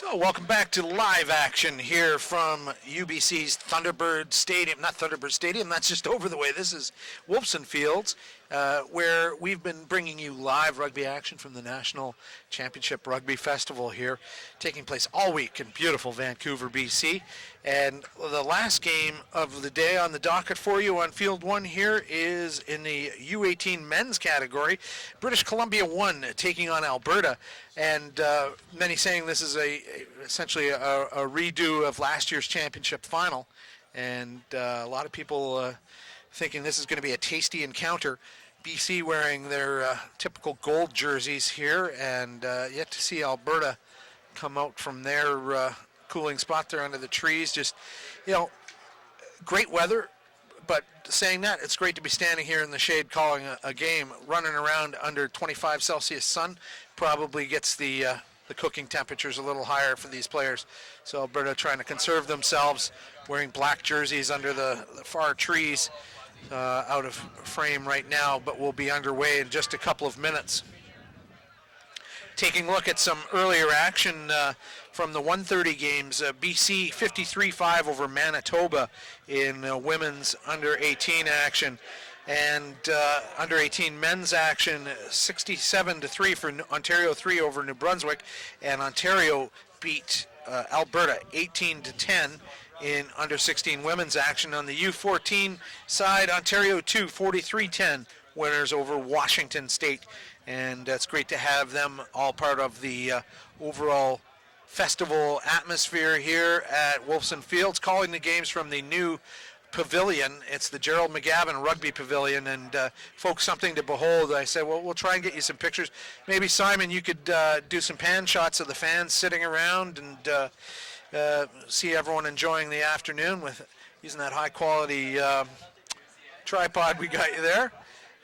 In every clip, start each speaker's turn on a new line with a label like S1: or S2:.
S1: So welcome back to live action here from UBC's Thunderbird Stadium. Not Thunderbird Stadium, that's just over the way. This is Wolfson Fields, where we've been bringing you live rugby action from the National Championship Rugby Festival here, taking place all week in beautiful Vancouver, BC. And the last game of the day on the docket for you on Field 1 here is in the U18 men's category. British Columbia won, taking on Alberta. And many saying this is essentially a redo of last year's championship final. And a lot of people thinking this is going to be a tasty encounter. BC wearing their typical gold jerseys here, and yet to see Alberta come out from their cooling spot there under the trees. Just, great weather. But saying that, it's great to be standing here in the shade calling a game. Running around under 25 Celsius sun probably gets the cooking temperatures a little higher for these players. So Alberta trying to conserve themselves, wearing black jerseys under the far trees, out of frame right now, but will be underway in just a couple of minutes. Taking a look at some earlier action from the 1:30 games, BC 53-5 over Manitoba in women's under-18 action. And under-18 men's action, 67-3 for Ontario 3 over New Brunswick. And Ontario beat Alberta 18-10 in under-16 women's action. On the U14 side, Ontario 2, 43-10 winners over Washington State. And it's great to have them all part of the overall festival atmosphere here at Wolfson Fields, calling the games from the new pavilion. It's the Gerald McGavin Rugby Pavilion, and folks, something to behold. I said, well, we'll try and get you some pictures. Maybe, Simon, you could do some pan shots of the fans sitting around and see everyone enjoying the afternoon with using that high-quality tripod we got you there.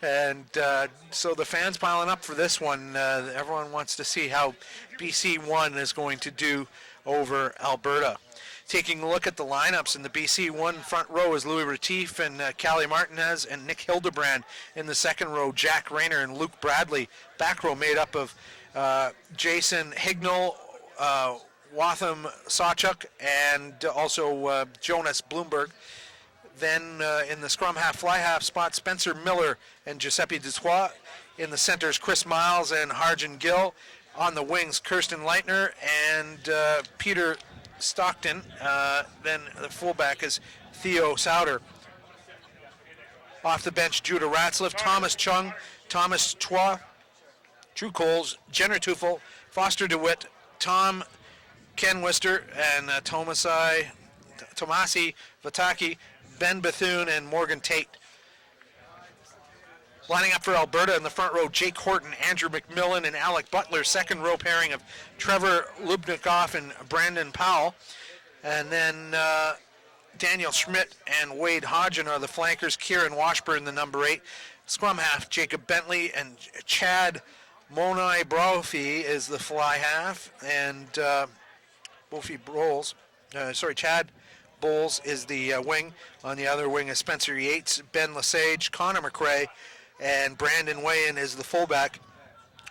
S1: And so the fans piling up for this one. Everyone wants to see how BC 1 is going to do over Alberta. Taking a look at the lineups in the BC 1 front row is Louis Retief and Callie Martinez and Nick Hildebrand. In the second row, Jack Rayner and Luke Bradley. Back row made up of Jason Hignall, Watham Sawchuk, and also Jonas Bloomberg. Then in the scrum half, fly half spot, Spencer Miller and Giuseppe Dutoit. In the centers, Chris Miles and Harjan Gill. On the wings, Kirsten Leitner and Peter Stockton. Then the fullback is Theo Sauter. Off the bench, Judah Ratzliff, Thomas Chung, Thomas Chua, Drew Coles, Jenner Tufel, Foster DeWitt, Tom Kenwister, and Tomasi Vataki, Ben Bethune, and Morgan Tate. Lining up for Alberta in the front row, Jake Horton, Andrew McMillan, and Alec Butler. Second row pairing of Trevor Lubnikoff and Brandon Powell. And then Daniel Schmidt and Wade Hodgen are the flankers. Kieran Washburn, the number 8. Scrum half, Jacob Bentley and Chad Monai Brophy is the fly half. And Chad Bowles is the wing. On the other wing is Spencer Yates, Ben Lesage, Connor McRae, and Brandon Wayan is the fullback.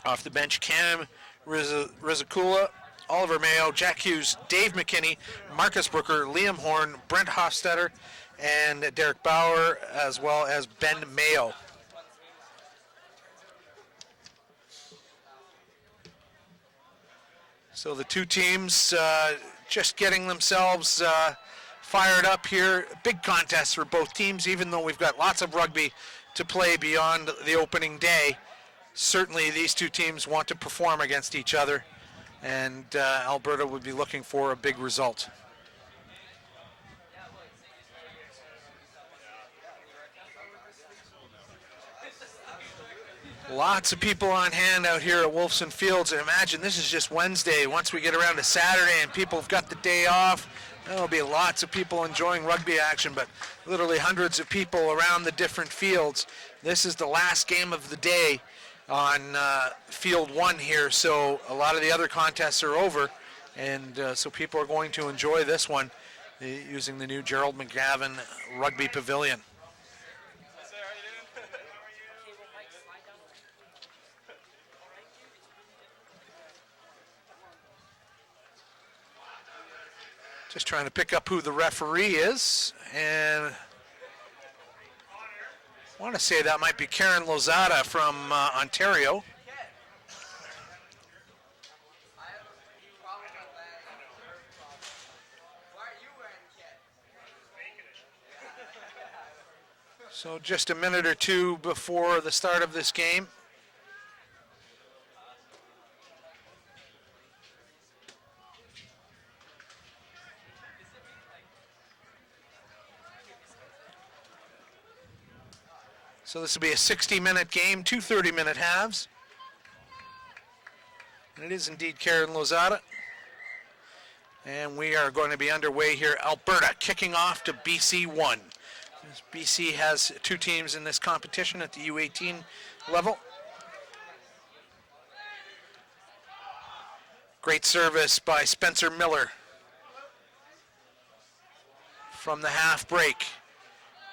S1: Off the bench, Cam Rizikula, Oliver Mayo, Jack Hughes, Dave McKinney, Marcus Brooker, Liam Horn, Brent Hofstetter, and Derek Bauer, as well as Ben Mayo. So the two teams just getting themselves fired up here. Big contest for both teams, even though we've got lots of rugby to play beyond the opening day. Certainly these two teams want to perform against each other, and Alberta would be looking for a big result. Lots of people on hand out here at Wolfson Fields, and imagine this is just Wednesday. Once we get around to Saturday and people have got the day off, there'll be lots of people enjoying rugby action, but literally hundreds of people around the different fields. This is the last game of the day on Field 1 here, so a lot of the other contests are over, and so people are going to enjoy this one using the new Gerald McGavin Rugby Pavilion. Just trying to pick up who the referee is, and I want to say that might be Karen Lozada from Ontario. So just a minute or two before the start of this game. So this will be a 60-minute game, two 30-minute halves. And it is indeed Karen Lozada. And we are going to be underway here. Alberta kicking off to BC 1. BC has two teams in this competition at the U18 level. Great service by Spencer Miller from the half break.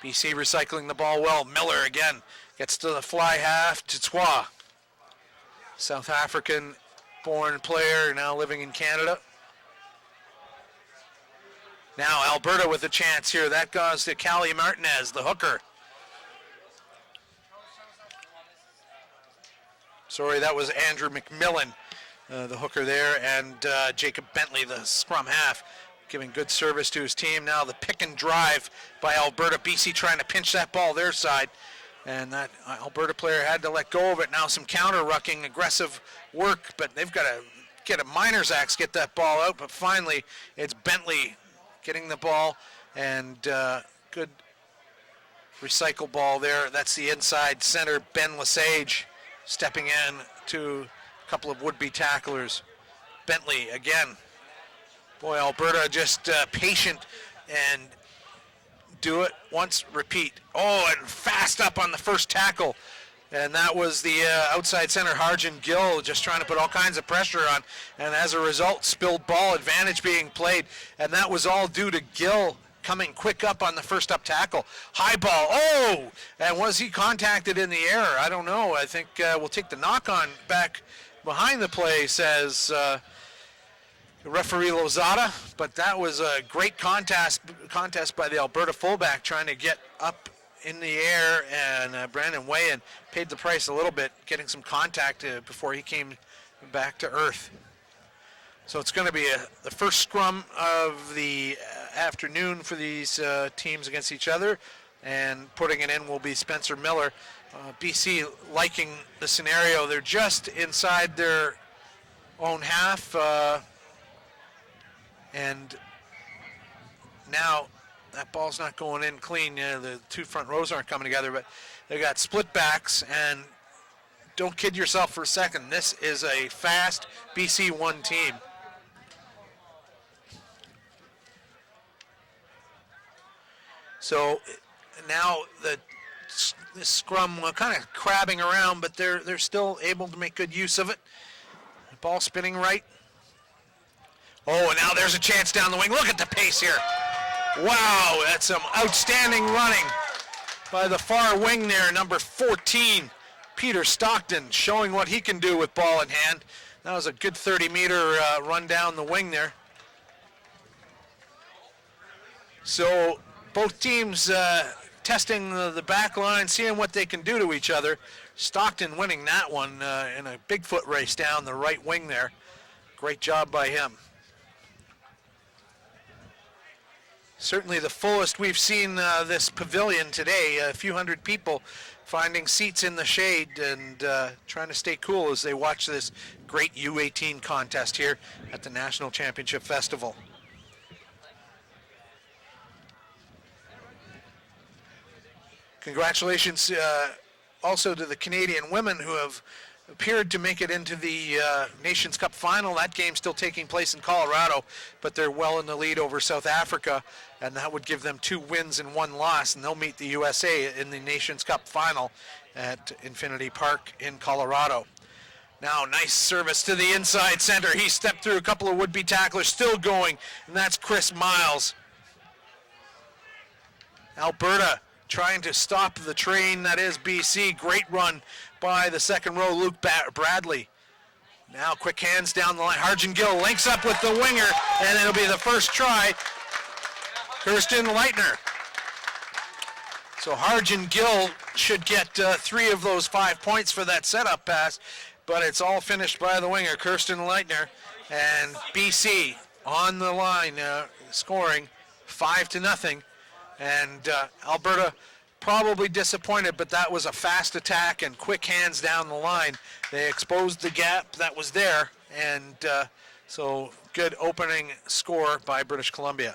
S1: BC recycling the ball well. Miller again gets to the fly half to Twa. South African born player now living in Canada. Now Alberta with a chance here. That goes to Callie Martinez, the hooker. Sorry, that was Andrew McMillan, the hooker there, and Jacob Bentley, the scrum half, giving good service to his team. Now the pick and drive by Alberta. BC trying to pinch that ball their side, and that Alberta player had to let go of it. Now some counter-rucking, aggressive work, but they've got to get a miner's axe, get that ball out, but finally it's Bentley getting the ball, and good recycle ball there. That's the inside center, Ben Lesage, stepping in to a couple of would-be tacklers. Bentley again. Boy, Alberta just patient and do it once, repeat. Oh, and fast up on the first tackle. And that was the outside center, Harjan Gill, just trying to put all kinds of pressure on. And as a result, spilled ball, advantage being played. And that was all due to Gill coming quick up on the first up tackle. High ball, oh! And was he contacted in the air? I don't know. I think we'll take the knock on back behind the play, says referee Lozada. But that was a great contest by the Alberta fullback trying to get up in the air, and Brandon Wayan paid the price a little bit, getting some contact before he came back to earth. So it's going to be the first scrum of the afternoon for these teams against each other, and putting it in will be Spencer Miller. BC liking the scenario. They're just inside their own half, and now that ball's not going in clean. The two front rows aren't coming together, but they got split backs, and don't kid yourself for a second. This is a fast BC 1 team. So now the scrum kind of crabbing around, but they're still able to make good use of it. The ball spinning right. Oh, and now there's a chance down the wing. Look at the pace here. Wow, that's some outstanding running by the far wing there, number 14, Peter Stockton, showing what he can do with ball in hand. That was a good 30-meter run down the wing there. So both teams testing the back line, seeing what they can do to each other. Stockton winning that one in a Bigfoot race down the right wing there. Great job by him. Certainly the fullest we've seen this pavilion today. A few hundred people finding seats in the shade and trying to stay cool as they watch this great U18 contest here at the National Championship Festival. Congratulations also to the Canadian women who have appeared to make it into the Nations Cup final. That game still taking place in Colorado, but they're well in the lead over South Africa, and that would give them 2 wins and 1 loss, and they'll meet the USA in the Nations Cup final at Infinity Park in Colorado. Now, nice service to the inside center. He stepped through a couple of would-be tacklers, still going, and that's Chris Miles. Alberta trying to stop the train that is BC. Great run by the second row, Luke Bradley. Now quick hands down the line. Harjan Gill links up with the winger, and it'll be the first try. Kirsten Leitner. So Harjan Gill should get 3 of those 5 points for that setup pass, but it's all finished by the winger, Kirsten Leitner. And BC on the line, scoring 5-0. And Alberta probably disappointed, but that was a fast attack and quick hands down the line. They exposed the gap that was there, and so good opening score by British Columbia.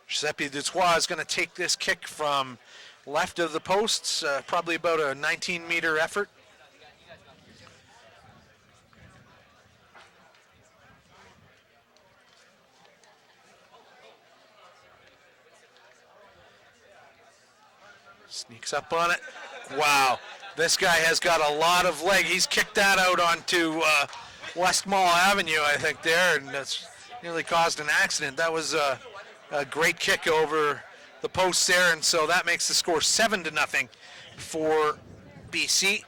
S1: Giuseppe Dutois is going to take this kick from left of the posts, probably about a 19-meter effort. Sneaks up on it. Wow, this guy has got a lot of leg. He's kicked that out onto West Mall Avenue, I think, there, and that's nearly caused an accident. That was a great kick over the post there, and so that makes the score 7-0 for BC.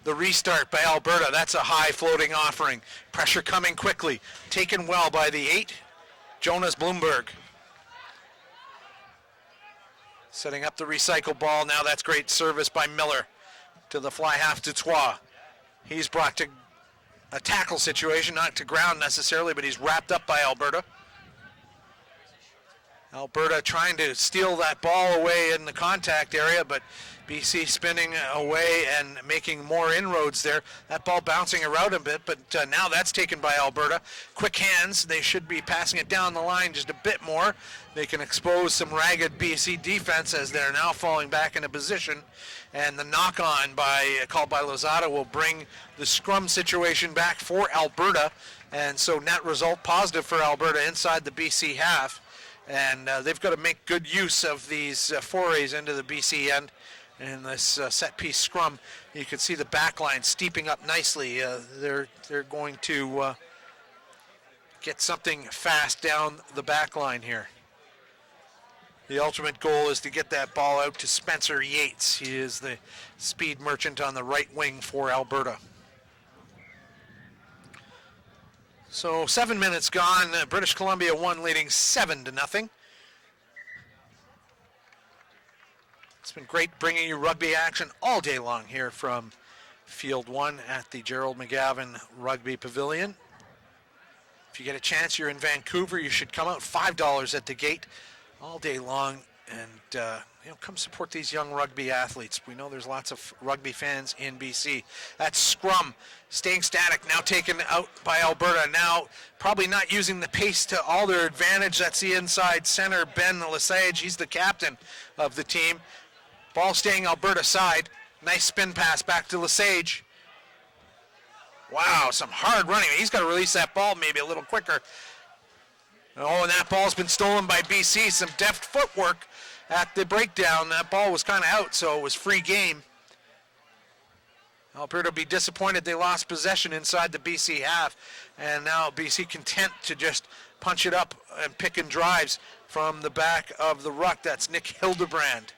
S1: The restart by Alberta, that's a high floating offering. Pressure coming quickly. Taken well by the 8, Jonas Bloomberg. Setting up the recycle ball. Now that's great service by Miller to the fly half to Dutois. He's brought to a tackle situation, not to ground necessarily, but he's wrapped up by Alberta. Alberta trying to steal that ball away in the contact area, but BC spinning away and making more inroads there. That ball bouncing around a bit, but now that's taken by Alberta. Quick hands, they should be passing it down the line just a bit more. They can expose some ragged BC defense as they're now falling back into position. And the knock-on called by Lozada will bring the scrum situation back for Alberta. And so net result positive for Alberta inside the BC half. And they've got to make good use of these forays into the BC end. In this set-piece scrum, you can see the back line steeping up nicely. They're going to get something fast down the back line here. The ultimate goal is to get that ball out to Spencer Yates. He is the speed merchant on the right wing for Alberta. So 7 minutes gone. British Columbia won, leading 7-0. It's been great bringing you rugby action all day long here from Field 1 at the Gerald McGavin Rugby Pavilion. If you get a chance, you're in Vancouver, you should come out. $5 at the gate all day long, and come support these young rugby athletes. We know there's lots of rugby fans in BC. That's scrum, staying static, now taken out by Alberta. Now probably not using the pace to all their advantage. That's the inside center, Ben Lesage. He's the captain of the team. Ball staying Alberta side. Nice spin pass back to Lesage. Wow, some hard running. He's got to release that ball maybe a little quicker. Oh, and that ball's been stolen by BC. Some deft footwork at the breakdown. That ball was kind of out, so it was free game. Alberta will be disappointed they lost possession inside the BC half. And now BC content to just punch it up and pick and drives from the back of the ruck. That's Nick Hildebrand.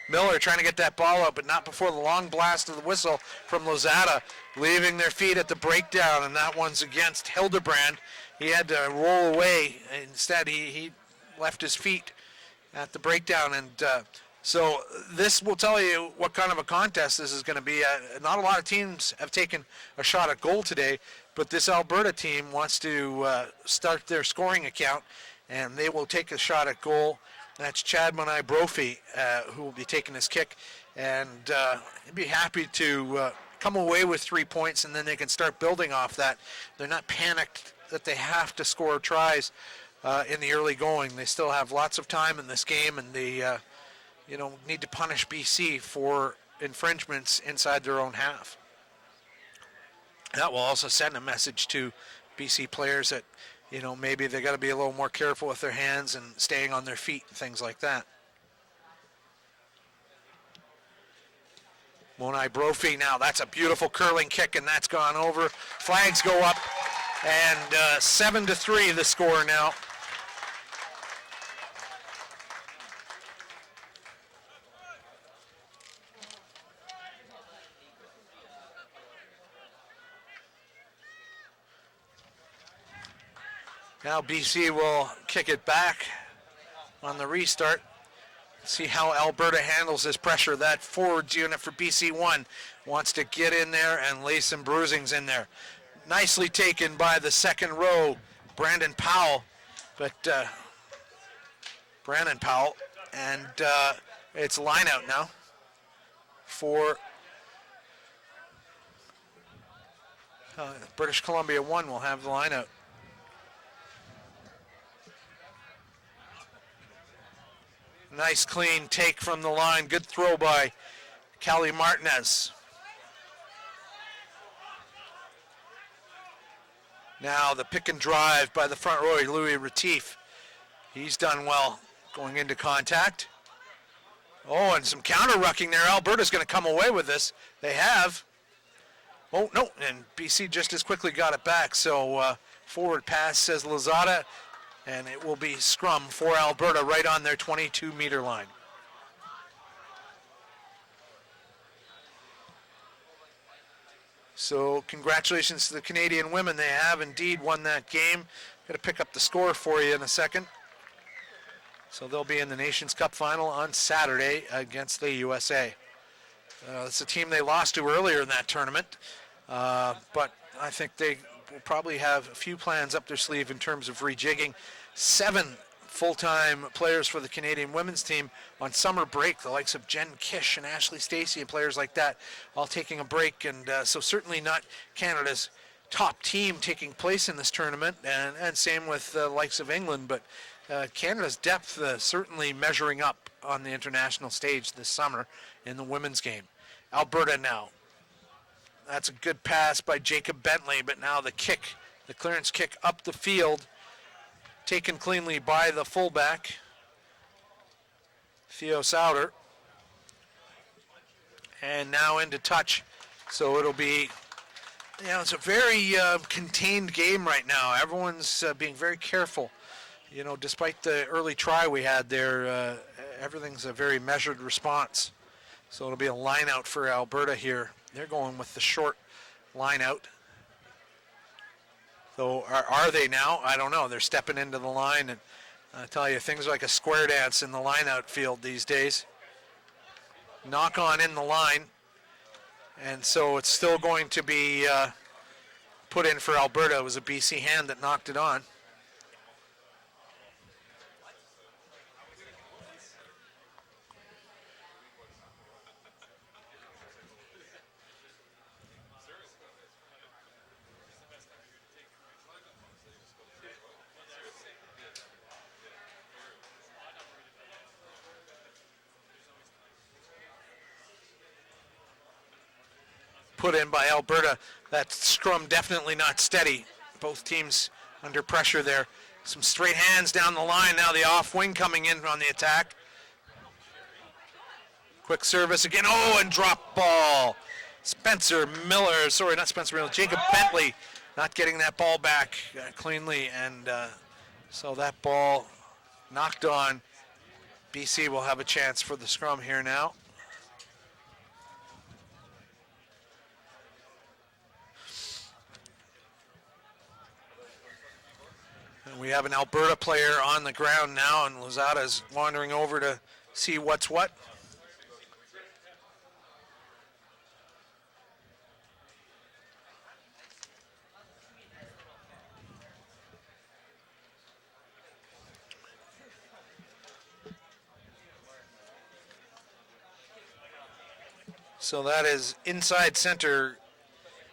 S1: Miller trying to get that ball up, but not before the long blast of the whistle from Lozada, leaving their feet at the breakdown, and that one's against Hildebrand. He had to roll away. Instead, he left his feet at the breakdown, and so this will tell you what kind of a contest this is going to be. Not a lot of teams have taken a shot at goal today, but this Alberta team wants to start their scoring account, and they will take a shot at goal. That's Chad Monai Brophy, who will be taking this kick, and he'd be happy to come away with 3 points, and then they can start building off that. They're not panicked that they have to score tries in the early going. They still have lots of time in this game, and they need to punish BC for infringements inside their own half. That will also send a message to BC players that maybe they got to be a little more careful with their hands and staying on their feet, things like that. Monai Brophy now, that's a beautiful curling kick, and that's gone over. Flags go up, and 7-3 the score now. Now BC will kick it back on the restart. See how Alberta handles this pressure. That forwards unit for BC1 wants to get in there and lay some bruisings in there. Nicely taken by the second row, Brandon Powell. But Brandon Powell, and it's line out now for British Columbia 1 will have the line out. Nice clean take from the line. Good throw by Callie Martinez. Now the pick and drive by the front row, Louis Retief. He's done well going into contact. Oh, and some counter rucking there. Alberta's going to come away with this. They have. Oh, no, and BC just as quickly got it back. So forward pass, says Lozada. And it will be scrum for Alberta right on their 22-meter line. So congratulations to the Canadian women. They have indeed won that game. Going to pick up the score for you in a second. So they'll be in the Nations Cup final on Saturday against the USA. It's a team they lost to earlier in that tournament. But I think they will probably have a few plans up their sleeve in terms of rejigging. 7 full-time players for the Canadian women's team on summer break, the likes of Jen Kish and Ashley Stacey and players like that, all taking a break. And so certainly not Canada's top team taking place in this tournament, and same with the likes of England. But Canada's depth certainly measuring up on the international stage this summer in the women's game. Alberta now. That's a good pass by Jacob Bentley, but now the clearance kick up the field, taken cleanly by the fullback, Theo Sauter. And now into touch. So it'll be, it's a very contained game right now. Everyone's being very careful. Despite the early try we had there, everything's a very measured response. So it'll be a line out for Alberta here. They're going with the short line out. So are they now? I don't know. They're stepping into the line, and I tell you, things like a square dance in the line out field these days. Knock on in the line, and so it's still going to be put in for Alberta. It was a BC hand that knocked it on. Put in by Alberta. That scrum definitely not steady. Both teams under pressure there. Some straight hands down the line. Now the off wing coming in on the attack. Quick service again. Oh, and drop ball. Jacob Bentley not getting that ball back cleanly, and so that ball knocked on. BC will have a chance for the scrum here now. We have an Alberta player on the ground now, and Lozada is wandering over to see what's what. So that is inside center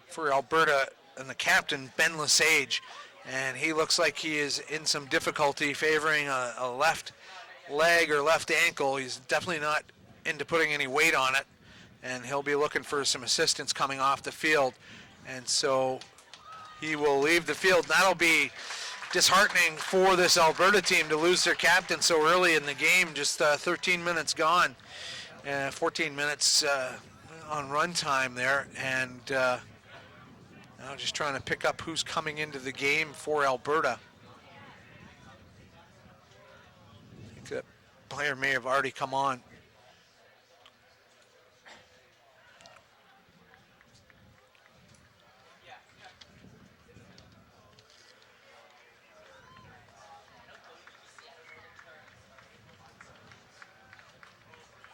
S1: for Alberta, and the captain, Ben Lesage. And he looks like he is in some difficulty favoring a left leg or left ankle. He's definitely not into putting any weight on it, and he'll be looking for some assistance coming off the field. And so he will leave the field. That'll be disheartening for this Alberta team to lose their captain so early in the game, just 13 minutes gone. 14 minutes, on run time there, and now just trying to pick up who's coming into the game for Alberta. I think that player may have already come on.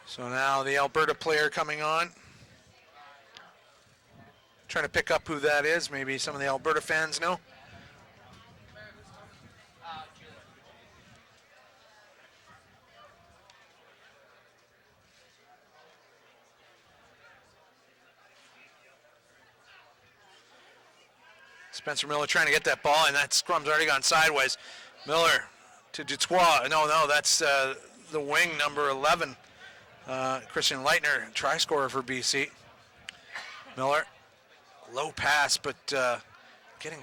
S1: So now the Alberta player coming on. Trying to pick up who that is. Maybe some of the Alberta fans know. Spencer Miller trying to get that ball, and that scrum's already gone sideways. Miller to Dutois. No, that's the wing, number 11. Christian Leitner, try scorer for BC. Miller, low pass, but getting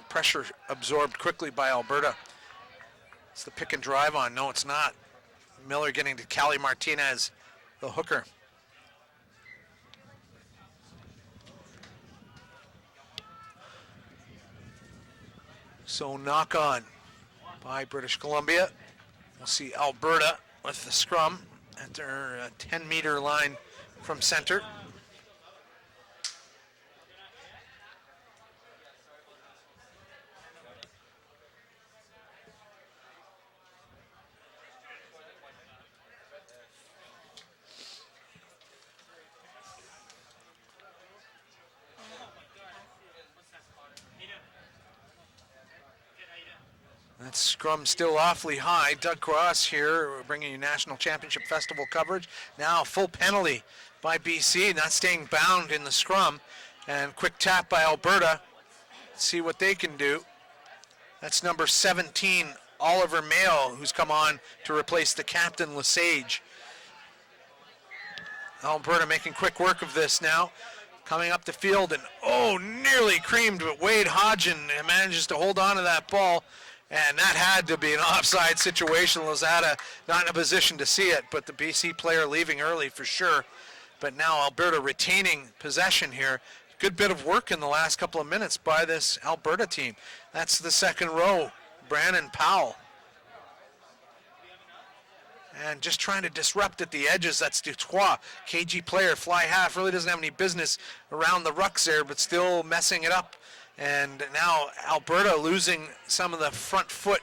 S1: pressure absorbed quickly by Alberta. It's the pick and drive on. No, it's not. Miller getting to Callie Martinez, the hooker. So knock on by British Columbia. We'll see Alberta with the scrum at their 10-meter line from center. That scrum still awfully high. Doug Cross here bringing you National Championship Festival coverage. Now full penalty by BC, not staying bound in the scrum. And quick tap by Alberta. See what they can do. That's number 17, Oliver Mayo, who's come on to replace the captain, Lesage. Alberta making quick work of this now. Coming up the field and nearly creamed, but Wade Hodgin manages to hold on to that ball. And that had to be an offside situation. Lozada not in a position to see it, but the BC player leaving early for sure. But now Alberta retaining possession here. Good bit of work in the last couple of minutes by this Alberta team. That's the second row, Brandon Powell. And just trying to disrupt at the edges, that's Dutois. KG player, fly half, really doesn't have any business around the rucks there, but still messing it up. And now Alberta losing some of the front foot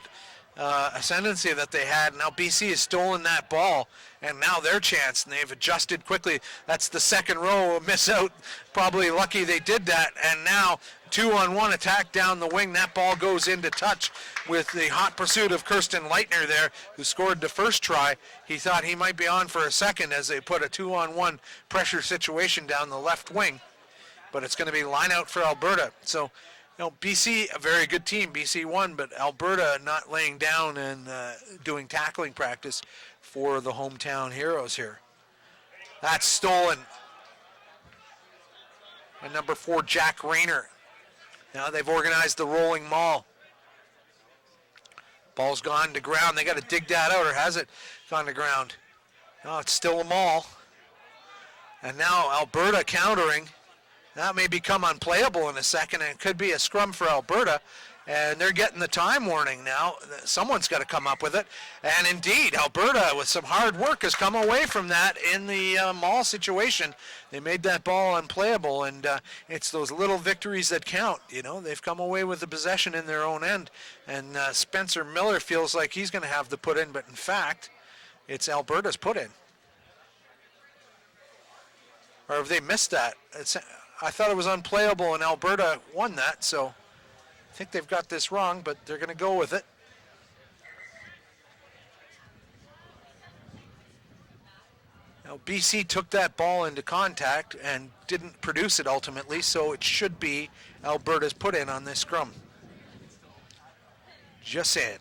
S1: ascendancy that they had. Now BC has stolen that ball, and now their chance, and they've adjusted quickly. That's the second row, miss out. Probably lucky they did that. And now 2-on-1 attack down the wing. That ball goes into touch with the hot pursuit of Kirsten Leitner there, who scored the first try. He thought he might be on for a second as they put a 2-on-1 pressure situation down the left wing. But it's going to be line out for Alberta. So, BC, a very good team. BC won, but Alberta not laying down and doing tackling practice for the hometown heroes here. That's stolen by number 4, Jack Rayner. Now they've organized the rolling maul. Ball's gone to ground. They got to dig that out, or has it gone to ground? No, it's still a maul. And now Alberta countering. That may become unplayable in a second, and it could be a scrum for Alberta, and they're getting the time warning now. Someone's got to come up with it, and indeed, Alberta, with some hard work, has come away from that in the maul situation. They made that ball unplayable, and it's those little victories that count. They've come away with the possession in their own end, and Spencer Miller feels like he's going to have the put in, but in fact, it's Alberta's put in. Or have they missed that? I thought it was unplayable, and Alberta won that, so I think they've got this wrong, but they're going to go with it. Now, BC took that ball into contact and didn't produce it ultimately, so it should be Alberta's put in on this scrum. Just saying.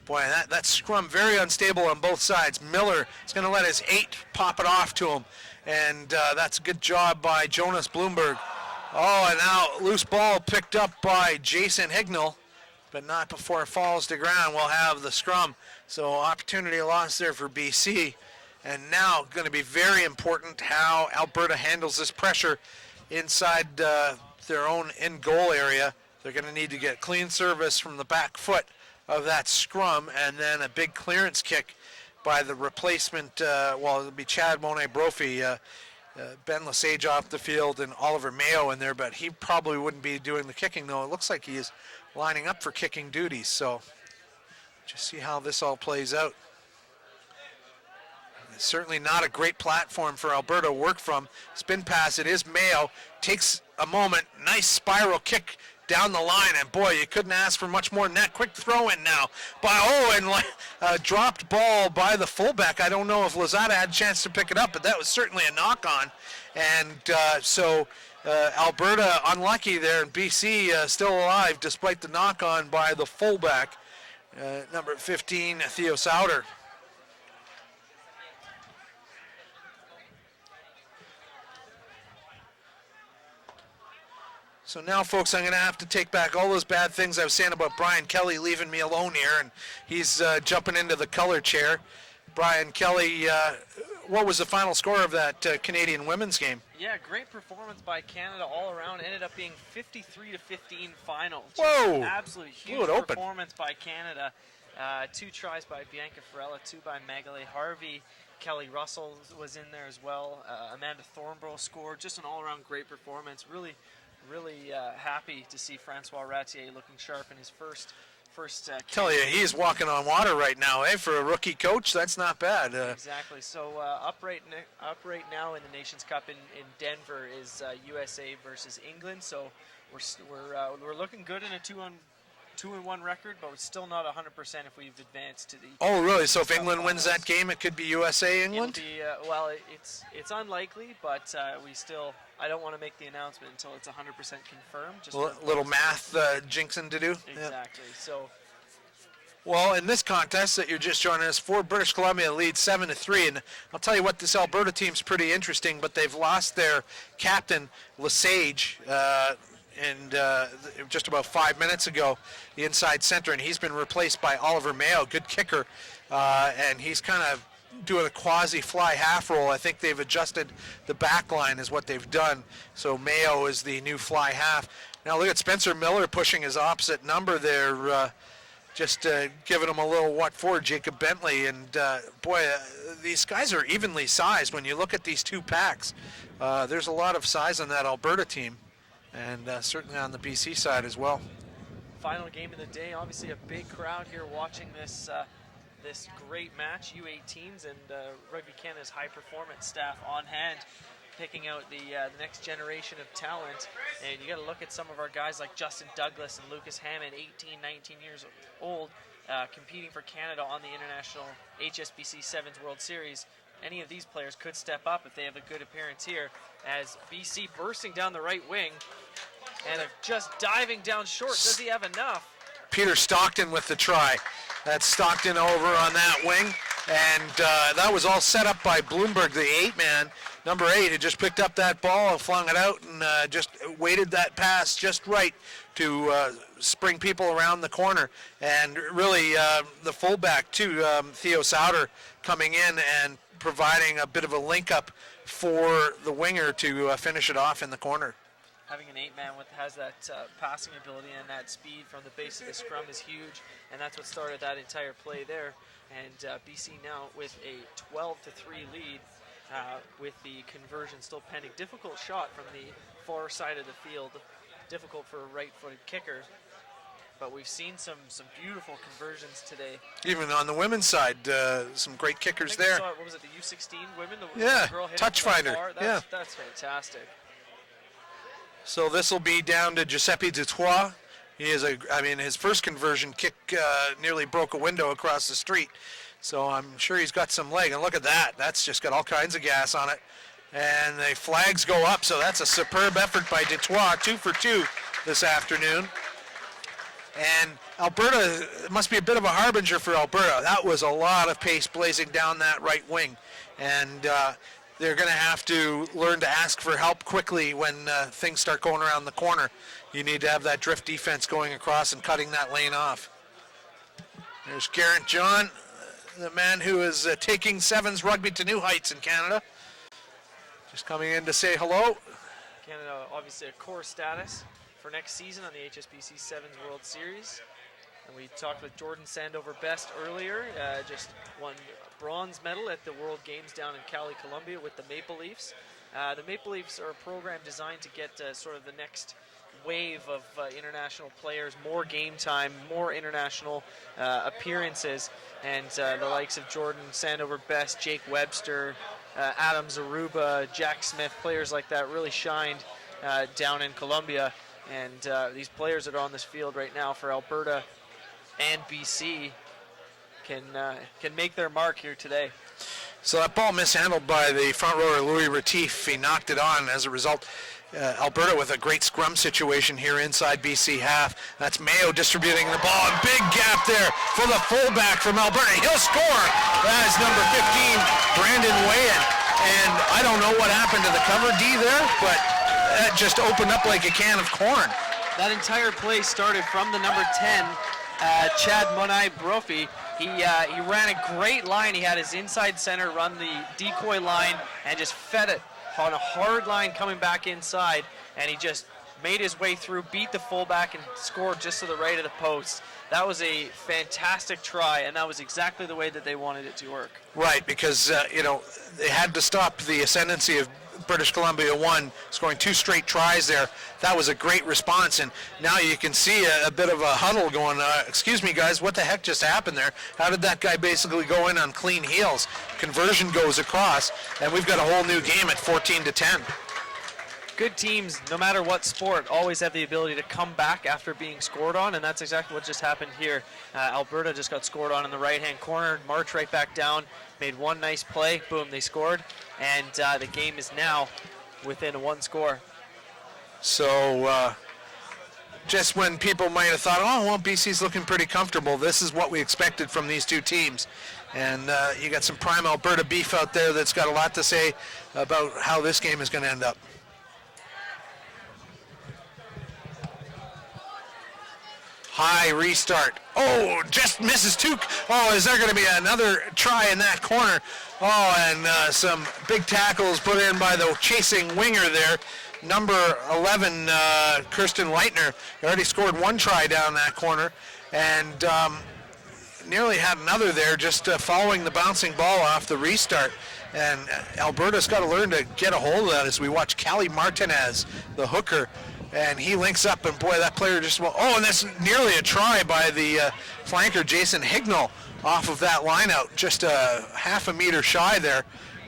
S1: Boy, that scrum very unstable on both sides. Miller is going to let his 8 pop it off to him. And that's a good job by Jonas Bloomberg. Oh, and now loose ball picked up by Jason Hignall, but not before it falls to ground. We'll have the scrum. So opportunity lost there for BC. And now going to be very important how Alberta handles this pressure inside their own end goal area. They're going to need to get clean service from the back foot of that scrum, and then a big clearance kick by the replacement, it'll be Chad Monet-Brophy, Ben Lesage off the field, and Oliver Mayo in there, but he probably wouldn't be doing the kicking, though. It looks like he is lining up for kicking duties, so just see how this all plays out. It's certainly not a great platform for Alberta to work from. Spin pass, it is Mayo, takes a moment, nice spiral kick down the line, and boy, you couldn't ask for much more than that. Quick throw in now by dropped ball by the fullback. I don't know if Lozada had a chance to pick it up, but that was certainly a knock on. And Alberta unlucky there, and BC still alive despite the knock on by the fullback, number 15, Theo Sauter. So now, folks, I'm going to have to take back all those bad things I was saying about Brian Kelly leaving me alone here, and he's jumping into the color chair. Brian Kelly, what was the final score of that Canadian women's game?
S2: Yeah, great performance by Canada all around. Ended up being 53-15 final.
S1: Whoa!
S2: Absolutely huge performance by Canada. 2 tries by Bianca Ferrella, 2 by Magali Harvey. Kelly Russell was in there as well. Amanda Thornborough scored. Just an all-around great performance. Really happy to see Francois Ratier looking sharp in his first.
S1: Tell you, he's walking on water right now, eh? For a rookie coach, that's not bad.
S2: Exactly. So up right now in the Nations Cup in Denver is USA versus England. So we're looking good in a 2-1 record, but we're still not 100% if we've advanced to the.
S1: Oh, really? So if England wins that game, it could be USA England?
S2: It'll be, it's unlikely, but I don't want to make the announcement until it's 100% confirmed. Just
S1: a little math jinxing to do.
S2: Exactly. Yeah. So.
S1: Well, in this contest that you're just joining us for, British Columbia leads 7-3, and I'll tell you what, this Alberta team's pretty interesting, but they've lost their captain, Lesage, just about 5 minutes ago, the inside center, and he's been replaced by Oliver Mayo, good kicker, and he's kind of doing a quasi-fly half roll. I think they've adjusted the back line is what they've done, so Mayo is the new fly half. Now look at Spencer Miller pushing his opposite number there, just giving him a little what for, Jacob Bentley, and these guys are evenly sized. When you look at these two packs, there's a lot of size on that Alberta team, and certainly on the BC side as well.
S2: Final game of the day, obviously a big crowd here watching this great match. U18s and Rugby Canada's high performance staff on hand, picking out the next generation of talent. And you got to look at some of our guys like Justin Douglas and Lucas Hammond, 18, 19 years old, competing for Canada on the International HSBC Sevens World Series. Any of these players could step up if they have a good appearance here, as BC bursting down the right wing and just diving down short. Does he have enough?
S1: Peter Stockton with the try. That's Stockton over on that wing, and that was all set up by Bloomberg, the 8-man. Number 8 had just picked up that ball and flung it out, and just waited that pass just right to spring people around the corner. And really, the fullback too, Theo Sauter, coming in and providing a bit of a link-up for the winger to finish it off in the corner.
S2: Having an 8-man has that passing ability and that speed from the base of the scrum is huge, and that's what started that entire play there. And BC now with a 12-3 lead, with the conversion still pending. Difficult shot from the far side of the field, difficult for a right-footed kicker. But we've seen some beautiful conversions today.
S1: Even on the women's side, some great kickers there.
S2: What was it, the U16 women?
S1: The
S2: girl hit
S1: touch finder.
S2: That's fantastic.
S1: So this will be down to Giuseppe Dutoit. He is his first conversion kick nearly broke a window across the street. So I'm sure he's got some leg. And look at that. That's just got all kinds of gas on it. And the flags go up. So that's a superb effort by Dutoit. 2 for 2 this afternoon. And Alberta, it must be a bit of a harbinger for Alberta. That was a lot of pace blazing down that right wing. And they're going to have to learn to ask for help quickly when things start going around the corner. You need to have that drift defense going across and cutting that lane off. There's Garrett John, the man who is taking sevens rugby to new heights in Canada. Just coming in to say hello.
S2: Canada, obviously a core status for next season on the HSBC Sevens World Series. And we talked with Jordan Sandover Best earlier, just won a bronze medal at the World Games down in Cali, Colombia with the Maple Leafs. The Maple Leafs are a program designed to get sort of the next wave of international players, more game time, more international appearances, and the likes of Jordan Sandover Best, Jake Webster, Adam Zaruba, Jack Smith, players like that really shined down in Colombia. And these players that are on this field right now for Alberta and BC can make their mark here today.
S1: So that ball mishandled by the front rower Louis Retief. He knocked it on. As a result, Alberta with a great scrum situation here inside BC half. That's Mayo distributing the ball. A big gap there for the fullback from Alberta. He'll score. That is number 15, Brandon Wayan. And I don't know what happened to the cover D there, but that just opened up like a can of corn.
S2: That entire play started from the number 10, Chad Monai Brophy. He ran a great line. He had his inside center run the decoy line and just fed it on a hard line coming back inside, and he just made his way through, beat the fullback, and scored just to the right of the post. That was a fantastic try, and that was exactly the way that they wanted it to work.
S1: Right, because they had to stop the ascendancy of British Columbia 1, scoring 2 straight tries there. That was a great response, and now you can see a bit of a huddle going, excuse me guys, what the heck just happened there? How did that guy basically go in on clean heels? Conversion goes across, and we've got a whole new game at 14-10.
S2: Good teams, no matter what sport, always have the ability to come back after being scored on, and that's exactly what just happened here. Alberta just got scored on in the right-hand corner, marched right back down, made one nice play, boom, they scored, and the game is now within 1 score.
S1: So just when people might have thought, oh, well, BC's looking pretty comfortable, this is what we expected from these two teams. And you got some prime Alberta beef out there that's got a lot to say about how this game is going to end up. High restart. Oh, just misses Took. Oh, is there going to be another try in that corner? Oh, and some big tackles put in by the chasing winger there. Number 11, Kirsten Leitner, already scored 1 try down that corner, and nearly had another there just following the bouncing ball off the restart. And Alberta's got to learn to get a hold of that as we watch Callie Martinez, the hooker, and he links up, and boy, that player just, oh, and that's nearly a try by the flanker, Jason Hignall, off of that line out, just a half a meter shy there.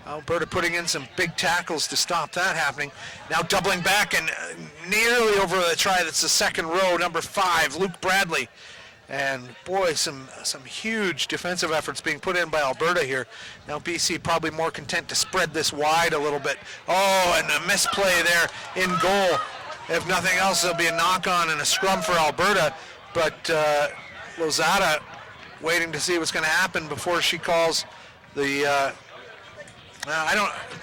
S1: Alberta putting in some big tackles to stop that happening. Now doubling back and nearly over the try. That's the second row, number 5, Luke Bradley. And boy, some huge defensive efforts being put in by Alberta here. Now BC probably more content to spread this wide a little bit. Oh, and a misplay there in goal. If nothing else, there'll be a knock-on and a scrum for Alberta. But Lozada waiting to see what's going to happen before she calls the...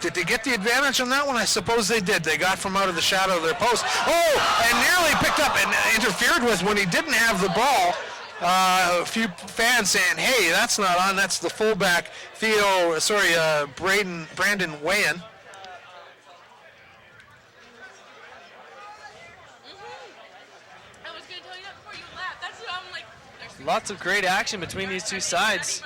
S1: did they get the advantage on that one? I suppose they did. They got from out of the shadow of their post. Oh, and nearly picked up and interfered with when he didn't have the ball. A few fans saying, hey, that's not on. That's the fullback, Brandon Wayan.
S2: Lots of great action between these two sides.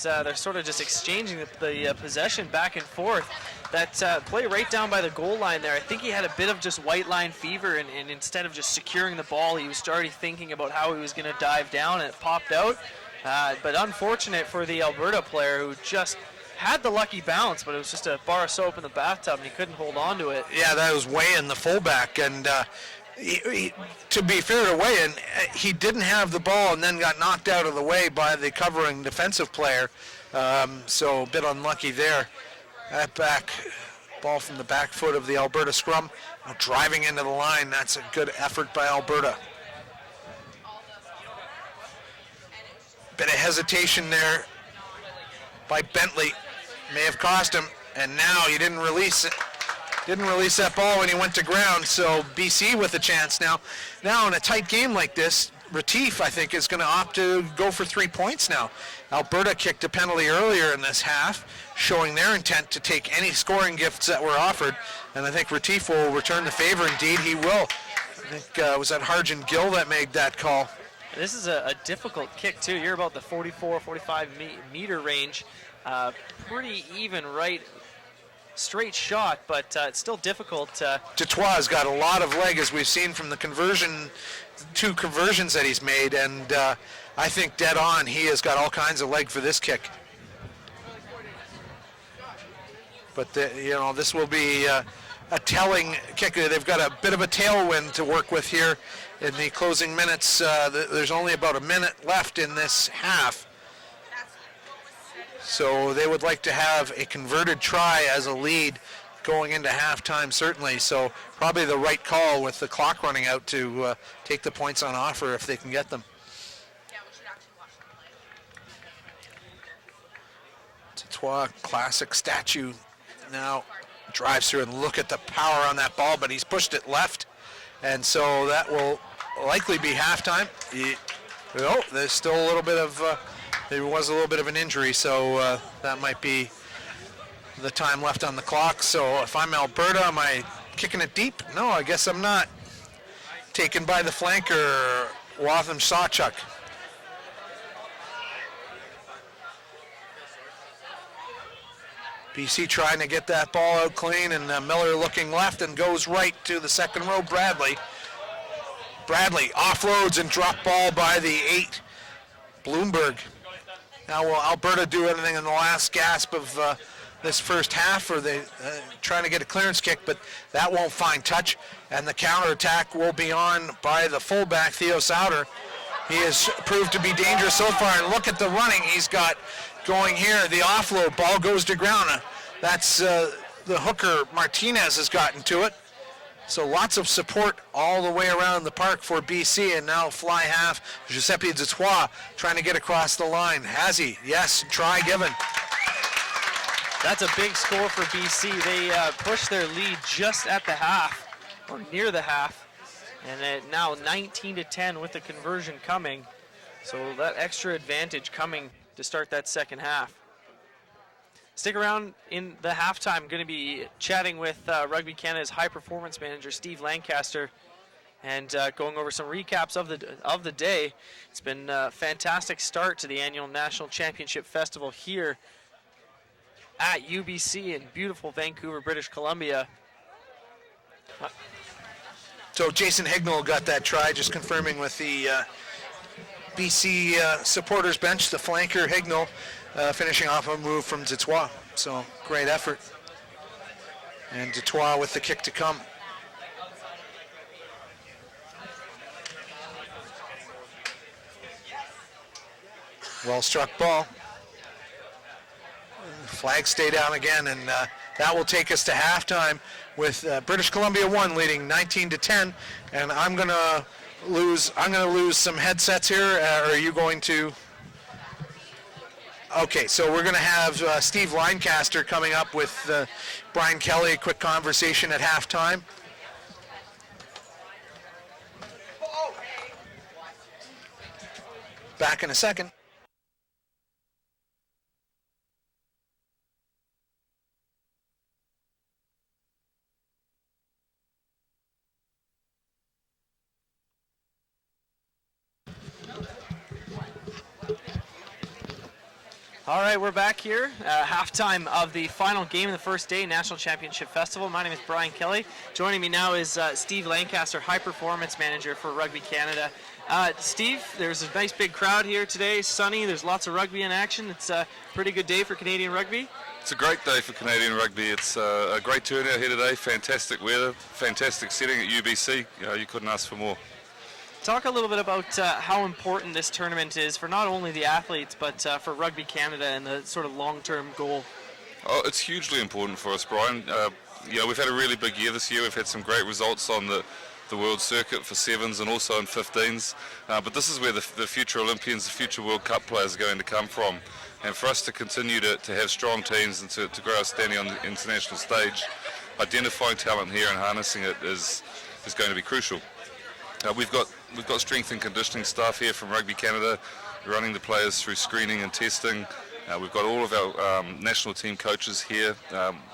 S2: They're sort of just exchanging the possession back and forth. That play right down by the goal line there, I think he had a bit of just white line fever, and instead of just securing the ball, he was already thinking about how he was going to dive down, and it popped out. But unfortunate for the Alberta player who just had the lucky bounce, but it was just a bar of soap in the bathtub, and he couldn't hold on to it.
S1: Yeah, that was Wayan, the fullback, and to be fair to Wayan, he didn't have the ball and then got knocked out of the way by the covering defensive player, so a bit unlucky there. That back ball from the back foot of the Alberta scrum, now driving into the line. That's a good effort by Alberta. Bit of hesitation there by Bentley, may have cost him, and now he didn't release it. Didn't release that ball when he went to ground, so BC with a chance now. Now in a tight game like this, Retief, I think, is going to opt to go for 3 points now. Alberta kicked a penalty earlier in this half, showing their intent to take any scoring gifts that were offered, and I think Retief will return the favor. Indeed, he will. I think was that Harjan Gill that made that call.
S2: This is a difficult kick, too. You're about the 44, 45 meter range. Pretty even right. Straight shot, but it's still difficult.
S1: Dutois got a lot of leg, as we've seen from the two conversions that he's made, and I think dead on, he has got all kinds of leg for this kick. But this will be a telling kick. They've got a bit of a tailwind to work with here in the closing minutes. There's only about a minute left in this half. So they would like to have a converted try as a lead going into halftime, certainly. So probably the right call with the clock running out to take the points on offer if they can get them. Dutois, classic statue, now drives through, and look at the power on that ball, but he's pushed it left, and so that will likely be halftime. There's still a little bit of... there was a little bit of an injury, so that might be the time left on the clock. So if I'm Alberta, am I kicking it deep? No, I guess I'm not. Taken by the flanker, Watham Sawchuk. BC trying to get that ball out clean, and Miller looking left and goes right to the second row, Bradley. Bradley offloads and drop ball by the 8, Bloomberg. Now will Alberta do anything in the last gasp of this first half, or they trying to get a clearance kick, but that won't find touch, and the counterattack will be on by the fullback, Theo Sauter. He has proved to be dangerous so far, and look at the running he's got going here. The offload, ball goes to ground. That's the hooker, Martinez, has gotten to it. So lots of support all the way around the park for BC, and now fly half, Giuseppe Dutois trying to get across the line. Has he? Yes, try given.
S2: That's a big score for BC. They pushed their lead just at the half, or near the half, and now 19-10 with the conversion coming. So that extra advantage coming to start that second half. Stick around in the halftime. I'm going to be chatting with Rugby Canada's high performance manager, Steve Lancaster, and going over some recaps of the day. It's been a fantastic start to the annual National Championship Festival here at UBC in beautiful Vancouver, British Columbia.
S1: So Jason Hignall got that try, just confirming with the BC supporters bench, the flanker Hignall. Finishing off a move from Dutois. So great effort. And Dutois with the kick to come. Well struck ball. Flag stay down again, and that will take us to halftime with British Columbia 1 leading 19-10. And I'm gonna lose some headsets here. Are you going to? Okay, so we're going to have Steve Lancaster coming up with Brian Kelly, a quick conversation at halftime. Back in a second.
S2: All right, we're back here, halftime of the final game of the first day, National Championship Festival. My name is Brian Kelly. Joining me now is Steve Lancaster, High Performance Manager for Rugby Canada. Steve, there's a nice big crowd here today, sunny, there's lots of rugby in action. It's a pretty good day for Canadian rugby.
S3: It's a great day for Canadian rugby. It's a great turnout here today, fantastic weather, fantastic setting at UBC. You couldn't ask for more.
S2: Talk a little bit about how important this tournament is for not only the athletes, but for Rugby Canada and the sort of long-term goal.
S3: Oh, it's hugely important for us, Brian. We've had a really big year this year. We've had some great results on the the world circuit for sevens and also in 15s. But this is where the future Olympians, the future World Cup players are going to come from. And for us to continue to have strong teams and to grow our standing on the international stage, identifying talent here and harnessing it is going to be crucial. We've got strength and conditioning staff here from Rugby Canada, running the players through screening and testing. We've got all of our national team coaches here,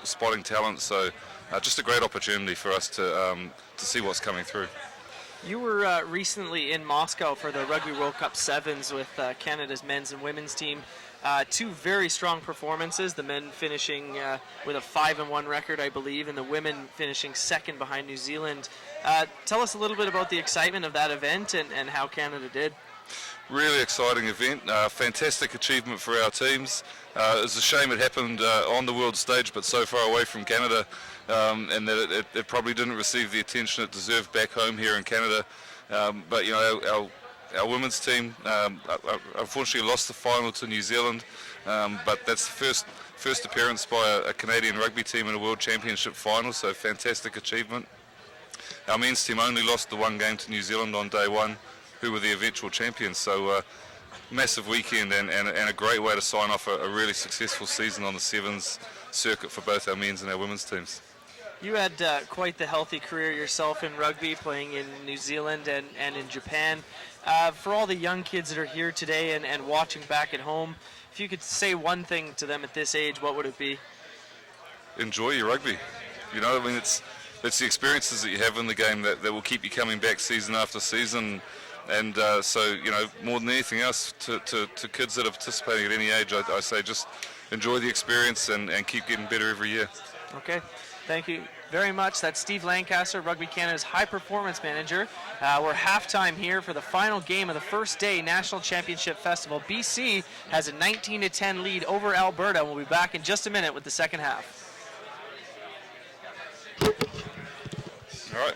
S3: spotting talent. So just a great opportunity for us to see what's coming through.
S2: You were recently in Moscow for the Rugby World Cup Sevens with Canada's men's and women's team. Two very strong performances, the men finishing with a 5-1 record, I believe, and the women finishing second behind New Zealand. Tell us a little bit about the excitement of that event and how Canada did.
S3: Really exciting event, fantastic achievement for our teams. It's a shame it happened on the world stage but so far away from Canada, and that it probably didn't receive the attention it deserved back home here in Canada. But you know, our women's team unfortunately lost the final to New Zealand, but that's the first appearance by a Canadian rugby team in a World Championship final, so fantastic achievement. Our men's team only lost the one game to New Zealand on day one, who were the eventual champions, so massive weekend and a great way to sign off a really successful season on the sevens circuit for both our men's and our women's teams.
S2: You had quite the healthy career yourself in rugby, playing in New Zealand and in Japan. For all the young kids that are here today and watching back at home, if you could say one thing to them at this age, what would it be? Enjoy
S3: your rugby. You know, I mean, it's the experiences that you have in the game that will keep you coming back season after season. And so, you know, more than anything else, to kids that are participating at any age, I say just enjoy the experience and keep getting better every year.
S2: Okay. Thank you very much. That's Steve Lancaster, Rugby Canada's high performance manager. We're halftime here for the final game of the first day National Championship Festival. BC has a 19-10 lead over Alberta. We'll be back in just a minute with the second half.
S3: All right.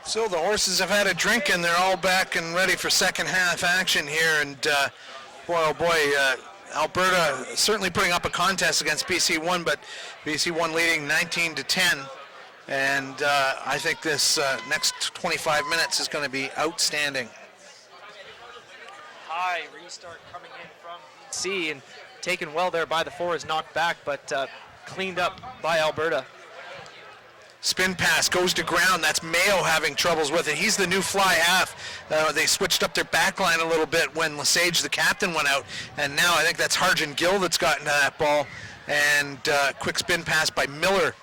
S1: So the horses have had a drink and they're all back and ready for second half action here. And boy, oh boy, Alberta certainly putting up a contest against BC1, but BC1 leading 19-10. And I think this next 25 minutes is going to be outstanding.
S2: High restart coming in from BC and taken well there by the fours, knocked back, but cleaned up by Alberta.
S1: Spin pass goes to ground. That's Mayo having troubles with it. He's the new fly half. They switched up their back line a little bit when Lesage, the captain, went out. And now I think that's Harjan Gill that's gotten to that ball. And quick spin pass by Miller.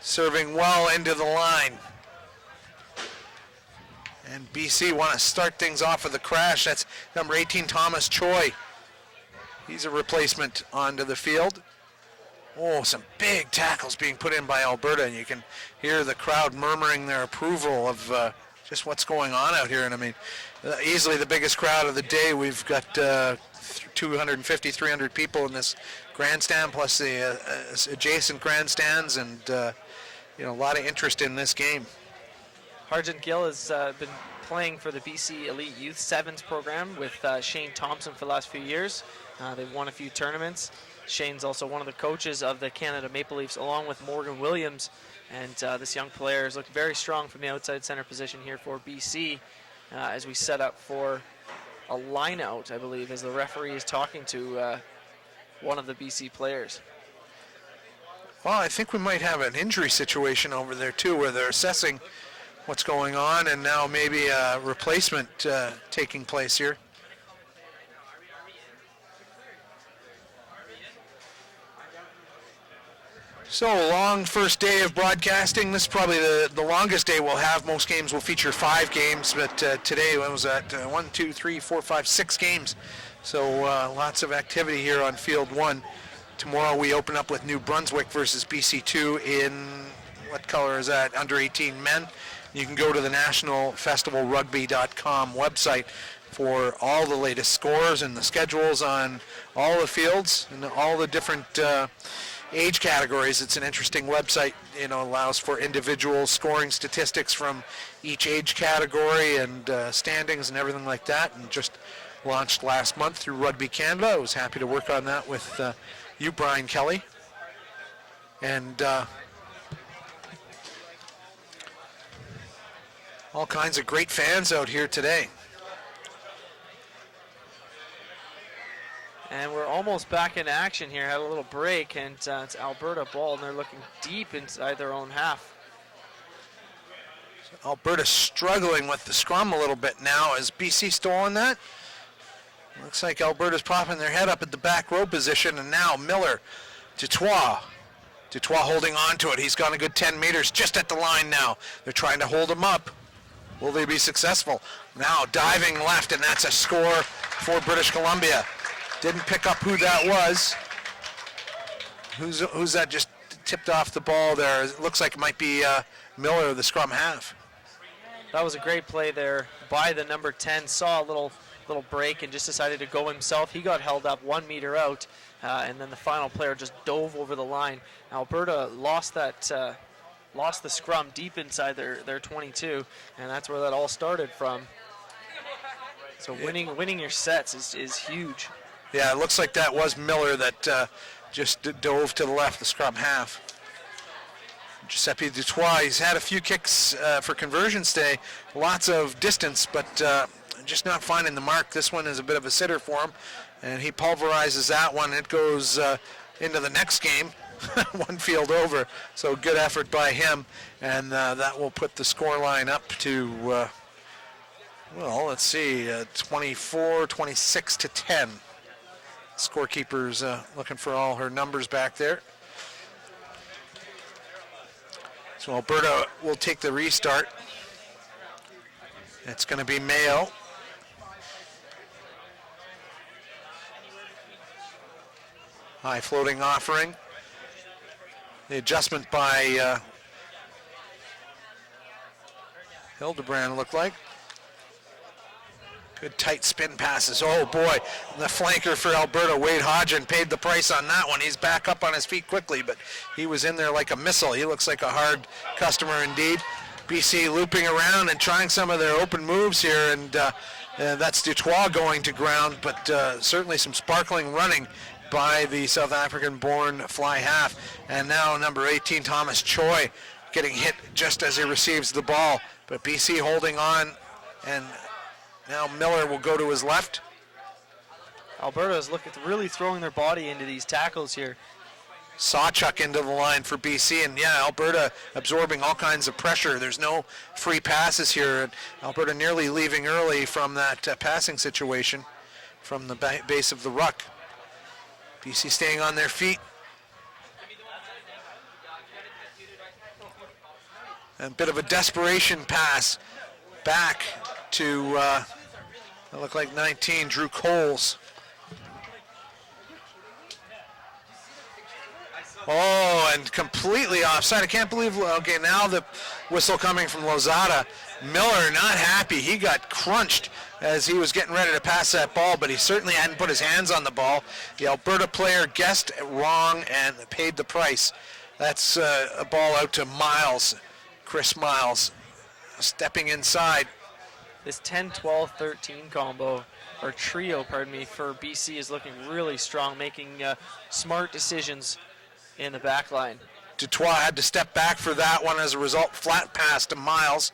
S1: Serving well into the line. And BC want to start things off with a crash. That's number 18, Thomas Choi. He's a replacement onto the field. Oh, some big tackles being put in by Alberta, and you can hear the crowd murmuring their approval of just what's going on out here. And I mean, easily the biggest crowd of the day. We've got 250, 300 people in this grandstand, plus the adjacent grandstands, and you know, a lot of interest in this game.
S2: Harjan Gill has been playing for the BC Elite Youth Sevens program with Shane Thompson for the last few years. They've won a few tournaments. Shane's also one of the coaches of the Canada Maple Leafs, along with Morgan Williams. And this young player is looking very strong from the outside center position here for BC as we set up for a line out, I believe, as the referee is talking to one of the BC players.
S1: Well, I think we might have an injury situation over there too, where they're assessing what's going on, and now maybe a replacement taking place here. So, long first day of broadcasting. This is probably the longest day we'll have. Most games will feature 5 games, but today, when was that? 1, 2, 3, 4, 5, 6 games. So lots of activity here on Field 1. Tomorrow we open up with New Brunswick versus BC2 in, what color is that? Under 18 men. You can go to the nationalfestivalrugby.com website for all the latest scores and the schedules on all the fields and all the different age categories. It's an interesting website. Allows for individual scoring statistics from each age category and standings and everything like that. And just launched last month through Rugby Canada. I was happy to work on that with you, Brian Kelly. And all kinds of great fans out here today.
S2: And we're almost back in action here. Had a little break, and it's Alberta ball, and they're looking deep inside their own half.
S1: Alberta struggling with the scrum a little bit now. Is BC stolen that? Looks like Alberta's popping their head up at the back row position, and now Miller, Dutois holding on to it. He's gone a good 10 meters just at the line now. They're trying to hold him up. Will they be successful? Now diving left, and that's a score for British Columbia. Didn't pick up who that was. Who's that just tipped off the ball there? It looks like it might be Miller, the scrum half.
S2: That was a great play there by the number 10. Saw a little break and just decided to go himself. He got held up 1 meter out, and then the final player just dove over the line. Alberta lost the scrum deep inside their 22, and that's where that all started from. So winning your sets is huge.
S1: Yeah, it looks like that was Miller that just dove to the left, the scrum half. Giuseppe Dutois, he's had a few kicks for conversion today, lots of distance, but just not finding the mark. This one is a bit of a sitter for him, and he pulverizes that one. It goes into the next game, one field over, so good effort by him, and that will put the score line up to, well, let's see, 26 to 10. Scorekeeper's looking for all her numbers back there. So Alberta will take the restart. It's going to be Mayo. High floating offering. The adjustment by Hildebrand looked like. Good tight spin passes. Oh boy, the flanker for Alberta, Wade Hodgin, paid the price on that one. He's back up on his feet quickly, but he was in there like a missile. He looks like a hard customer indeed. BC looping around and trying some of their open moves here, and that's Dutois going to ground, but certainly some sparkling running by the South African-born fly half. And now number 18, Thomas Choi, getting hit just as he receives the ball, but BC holding on, and now Miller will go to his left.
S2: Alberta is really throwing their body into these tackles here.
S1: Sawchuk into the line for BC, and yeah, Alberta absorbing all kinds of pressure. There's no free passes here. Alberta nearly leaving early from that passing situation from the base of the ruck. BC staying on their feet. A bit of a desperation pass back to, it looked like 19, Drew Coles. Oh, and completely offside. I can't believe, okay, now the whistle coming from Lozada. Miller not happy. He got crunched as he was getting ready to pass that ball, but he certainly hadn't put his hands on the ball. The Alberta player guessed wrong and paid the price. That's a ball out to Miles, Chris Miles, stepping inside.
S2: This 10-12-13 combo trio, pardon me, for BC is looking really strong, making smart decisions in the back line.
S1: Dutois had to step back for that one as a result. Flat pass to Miles.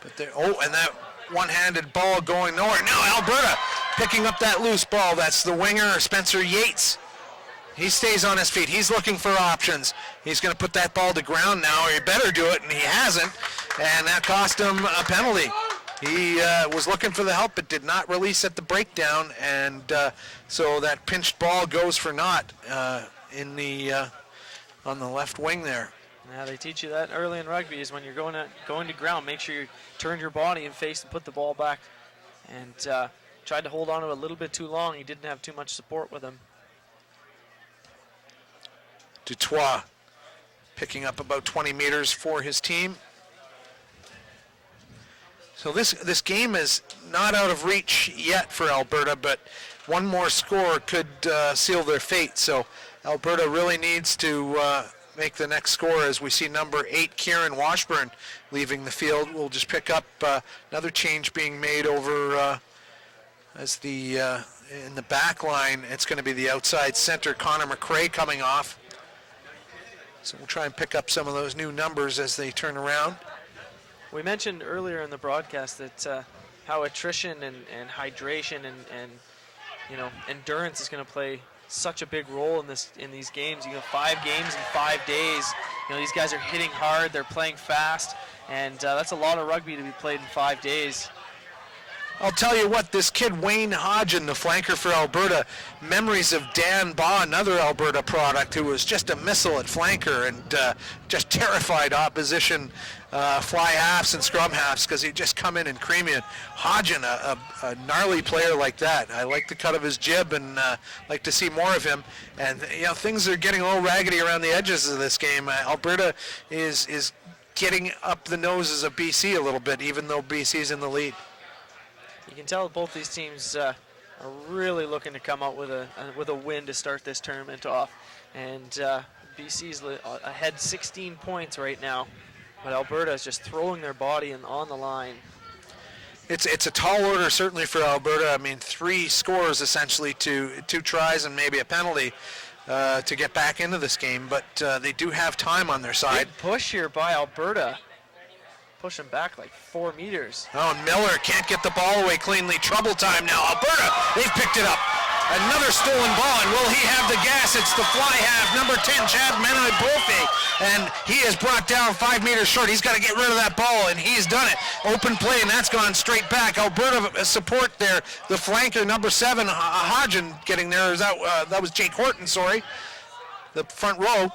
S1: But there, and that one-handed ball going nowhere. Now Alberta picking up that loose ball. That's the winger, Spencer Yates. He stays on his feet. He's looking for options. He's going to put that ball to ground now, or he better do it, and he hasn't. And that cost him a penalty. He was looking for the help, but did not release at the breakdown, and so that pinched ball goes for naught in the on the left wing there.
S2: Yeah, they teach you that early in rugby is when you're going to ground, make sure you turn your body and face and put the ball back. And tried to hold on to it a little bit too long. He didn't have too much support with him.
S1: Dutois picking up about 20 meters for his team. So this game is not out of reach yet for Alberta, but one more score could seal their fate. So Alberta really needs to make the next score as we see number 8, Kieran Washburn, leaving the field. We'll just pick up another change being made over as the in the back line. It's going to be the outside center, Connor McRae, coming off. So we'll try and pick up some of those new numbers as they turn around.
S2: We mentioned earlier in the broadcast that how attrition and hydration and you know, endurance is going to play such a big role in these games. You know, 5 games in 5 days. You know, these guys are hitting hard, they're playing fast, and that's a lot of rugby to be played in 5 days.
S1: I'll tell you what, this kid Wayne Hodgen, the flanker for Alberta, memories of Dan Baugh, another Alberta product, who was just a missile at flanker and just terrified opposition fly halves and scrum halves because he'd just come in and cream you. Hodgen, a gnarly player like that. I like the cut of his jib and like to see more of him. And you know, things are getting a little raggedy around the edges of this game. Alberta is getting up the noses of BC a little bit, even though BC's in the lead.
S2: You can tell both these teams are really looking to come out with a win to start this tournament off. And BC's ahead 16 points right now, but Alberta is just throwing their body on the line.
S1: It's a tall order certainly for Alberta. I mean, 3 scores essentially to 2 tries and maybe a penalty to get back into this game, but they do have time on their side.
S2: Big push here by Alberta. Pushing back like 4 meters.
S1: Oh, Miller can't get the ball away cleanly. Trouble time now. Alberta, they've picked it up. Another stolen ball, and will he have the gas? It's the fly half, number 10, Chad Menai-Brophy, and he is brought down 5 meters short. He's got to get rid of that ball, and he's done it. Open play, and that's gone straight back. Alberta support there. The flanker, number 7, Hodgen, getting there. That was Jake Horton, sorry. The front row.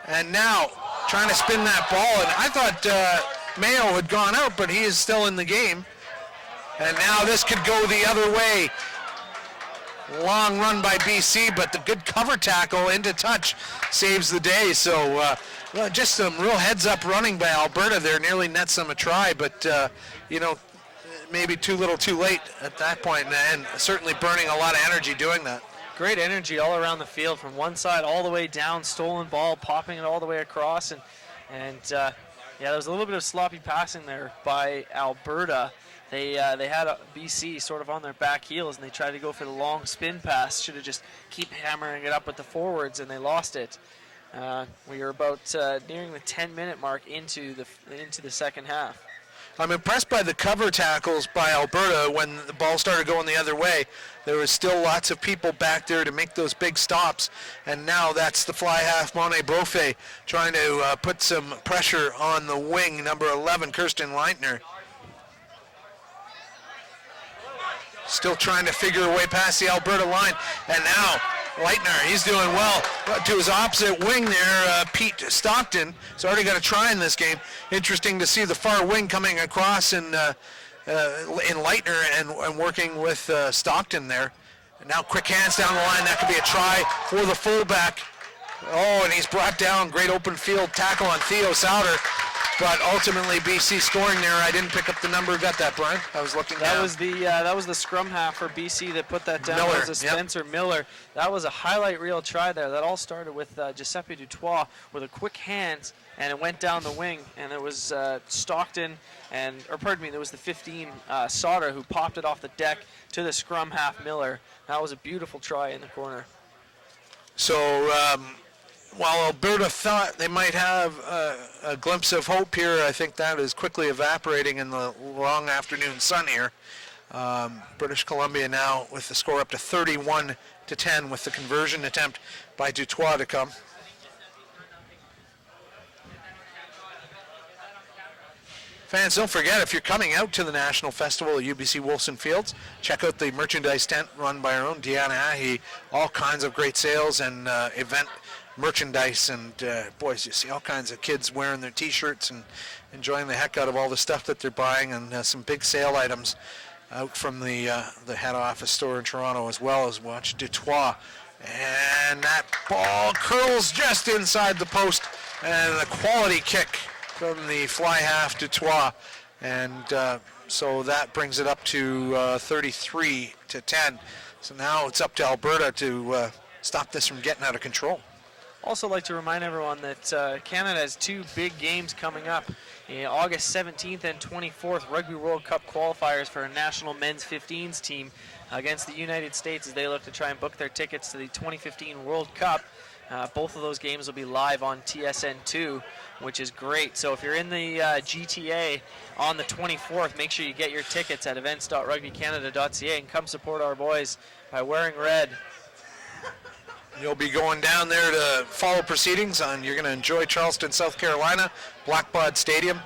S1: And now trying to spin that ball, and I thought Mayo had gone out, but he is still in the game. And now this could go the other way. Long run by BC, but the good cover tackle into touch saves the day. So just some real heads-up running by Alberta there. Nearly nets them a try, but you know, maybe too little too late at that point, and certainly burning a lot of energy doing that.
S2: Great energy all around the field, from one side all the way down, stolen ball, popping it all the way across, and yeah, there was a little bit of sloppy passing there by Alberta. They had BC sort of on their back heels, and they tried to go for the long spin pass. Should have just keep hammering it up with the forwards, and they lost it. We were about nearing the 10-minute mark into the second half.
S1: I'm impressed by the cover tackles by Alberta when the ball started going the other way. There was still lots of people back there to make those big stops, and now that's the fly half, Menai-Brophy, trying to put some pressure on the wing, number 11, Kirsten Leitner. Still trying to figure a way past the Alberta line, and now Leitner, he's doing well. To his opposite wing there, Pete Stockton. He's already got a try in this game. Interesting to see the far wing coming across in Leitner and working with Stockton there. And now quick hands down the line. That could be a try for the fullback. Oh, and he's brought down. Great open field tackle on Theo Souter. but ultimately BC scoring there. I didn't pick up the number. Got that, Brian? I was looking
S2: That
S1: down.
S2: was the scrum half for BC that put that down.
S1: Miller,
S2: That was a Spencer Miller. That was a highlight reel try there. That all started with Giuseppe Dutoit with a quick hands, and it went down the wing. And it was Stockton there was the 15 Sauter who popped it off the deck to the scrum half Miller. That was a beautiful try in the corner.
S1: So while Alberta thought they might have a glimpse of hope here, I think that is quickly evaporating in the long afternoon sun here. British Columbia now with the score up to 31-10 with the conversion attempt by Dutoit to come. Fans, don't forget, if you're coming out to the National Festival at UBC Wilson Fields, check out the merchandise tent run by our own Deanna Ahi. All kinds of great sales and event merchandise, and boys, you see all kinds of kids wearing their T-shirts and enjoying the heck out of all the stuff that they're buying, and some big sale items out from the head office store in Toronto, as well as watch Dutoit. And that ball curls just inside the post, and a quality kick from the fly half Dutoit, and so that brings it up to 33-10. So now it's up to Alberta to stop this from getting out of control.
S2: Also like to remind everyone that Canada has two big games coming up. August 17th and 24th, Rugby World Cup qualifiers for a national men's 15s team against the United States as they look to try and book their tickets to the 2015 World Cup. Both of those games will be live on TSN2, which is great. So if you're in the GTA on the 24th, make sure you get your tickets at events.rugbycanada.ca and come support our boys by wearing red.
S1: You'll be going down there to follow proceedings you're going to enjoy Charleston, South Carolina, Blackbaud Stadium.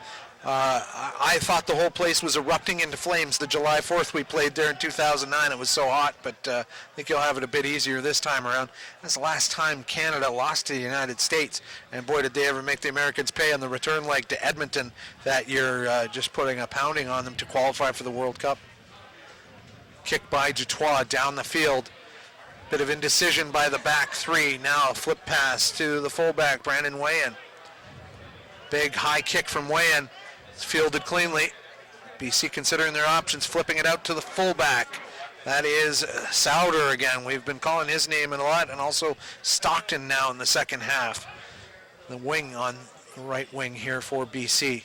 S1: I thought the whole place was erupting into flames the July 4th we played there in 2009. It was so hot, but I think you'll have it a bit easier this time around. That's the last time Canada lost to the United States, and boy, did they ever make the Americans pay on the return leg to Edmonton that year, just putting a pounding on them to qualify for the World Cup. Kick by Dutoit down the field. Bit of indecision by the back three. Now a flip pass to the fullback, Brandon Wayan. Big high kick from Wayan. It's fielded cleanly. BC considering their options, flipping it out to the fullback. That is Sauter again. We've been calling his name a lot, and also Stockton now in the second half. The wing on the right wing here for BC.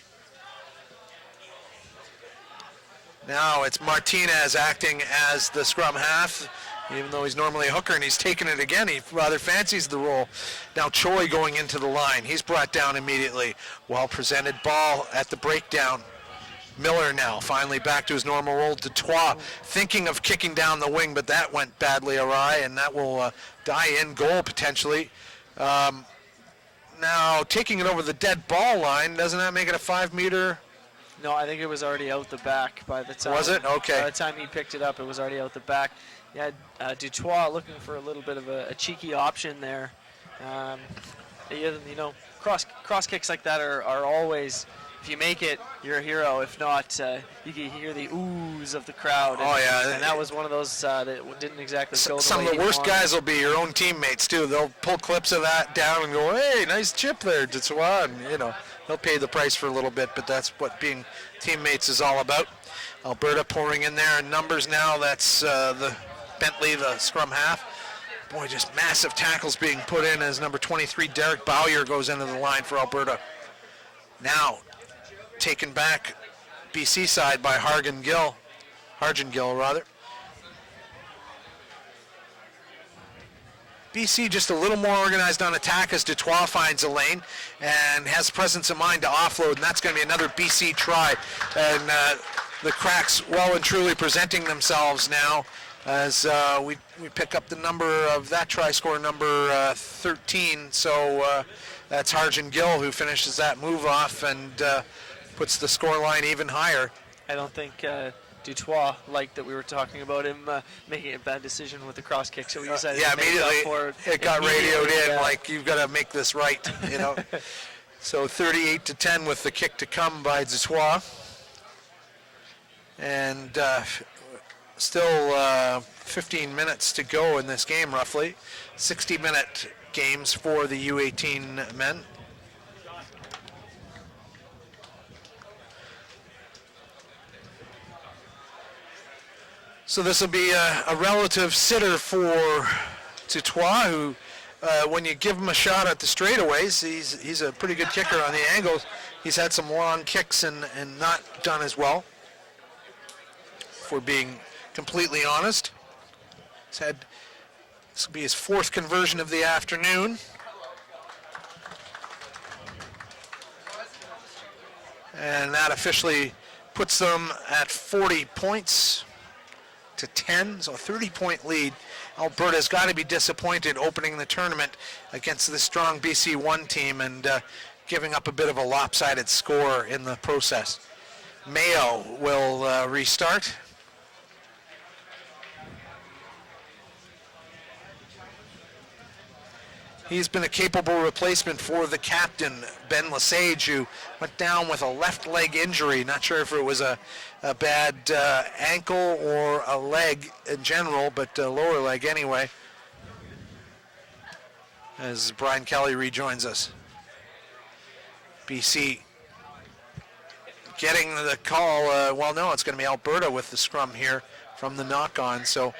S1: Now it's Martinez acting as the scrum half, even though he's normally a hooker, and he's taken it again. He rather fancies the role. Now Choi going into the line. He's brought down immediately. Well presented ball at the breakdown. Miller now finally back to his normal role. Dutoit thinking of kicking down the wing, but that went badly awry, and that will die in goal potentially. Now taking it over the dead ball line, doesn't that make it a 5-meter?
S2: No, I think it was already out the back by the time.
S1: Was it? Okay.
S2: By the time he picked it up, it was already out the back. Yeah, Dutoit looking for a little bit of a cheeky option there. Cross kicks like that are always, if you make it, you're a hero. If not, you can hear the oohs of the crowd. And that was one of those that didn't exactly go the way
S1: some of the worst guys will be your own teammates too. They'll pull clips of that down and go, "Hey, nice chip there, Dutoit," and they'll pay the price for a little bit, but that's what being teammates is all about. Alberta pouring in there in numbers now. That's the Bentley, the scrum half. Boy, just massive tackles being put in as number 23, Derek Bowyer, goes into the line for Alberta. Now, taken back BC side by Hargan Gill, rather. BC just a little more organized on attack as Dutoit finds a lane and has presence of mind to offload, and that's going to be another BC try. And the cracks well and truly presenting themselves now as we pick up the number of that try score, number 13. So that's Hargan Gill who finishes that move off and puts the score line even higher.
S2: I don't think Dutoit liked that we were talking about him making a bad decision with the cross kick, so we decided to make
S1: immediately
S2: up for it.
S1: It got radioed in like, you've got to make this right, So 38-10 with the kick to come by Dutoit. And still 15 minutes to go in this game, roughly. 60-minute games for the U18 men. So this will be a relative sitter for Tutois, who, when you give him a shot at the straightaways, he's a pretty good kicker on the angles. He's had some long kicks and not done as well, if we're being completely honest. This will be his 4th conversion of the afternoon. And that officially puts them at 40 points to 10, so a 30-point lead. Alberta's got to be disappointed opening the tournament against this strong BC1 team and giving up a bit of a lopsided score in the process. Mayo will restart. He's been a capable replacement for the captain, Ben Lesage, who went down with a left leg injury. Not sure if it was a bad ankle or a leg in general, but lower leg anyway. As Brian Kelly rejoins us. BC getting the call. Well, no, it's going to be Alberta with the scrum here from the knock-on. So,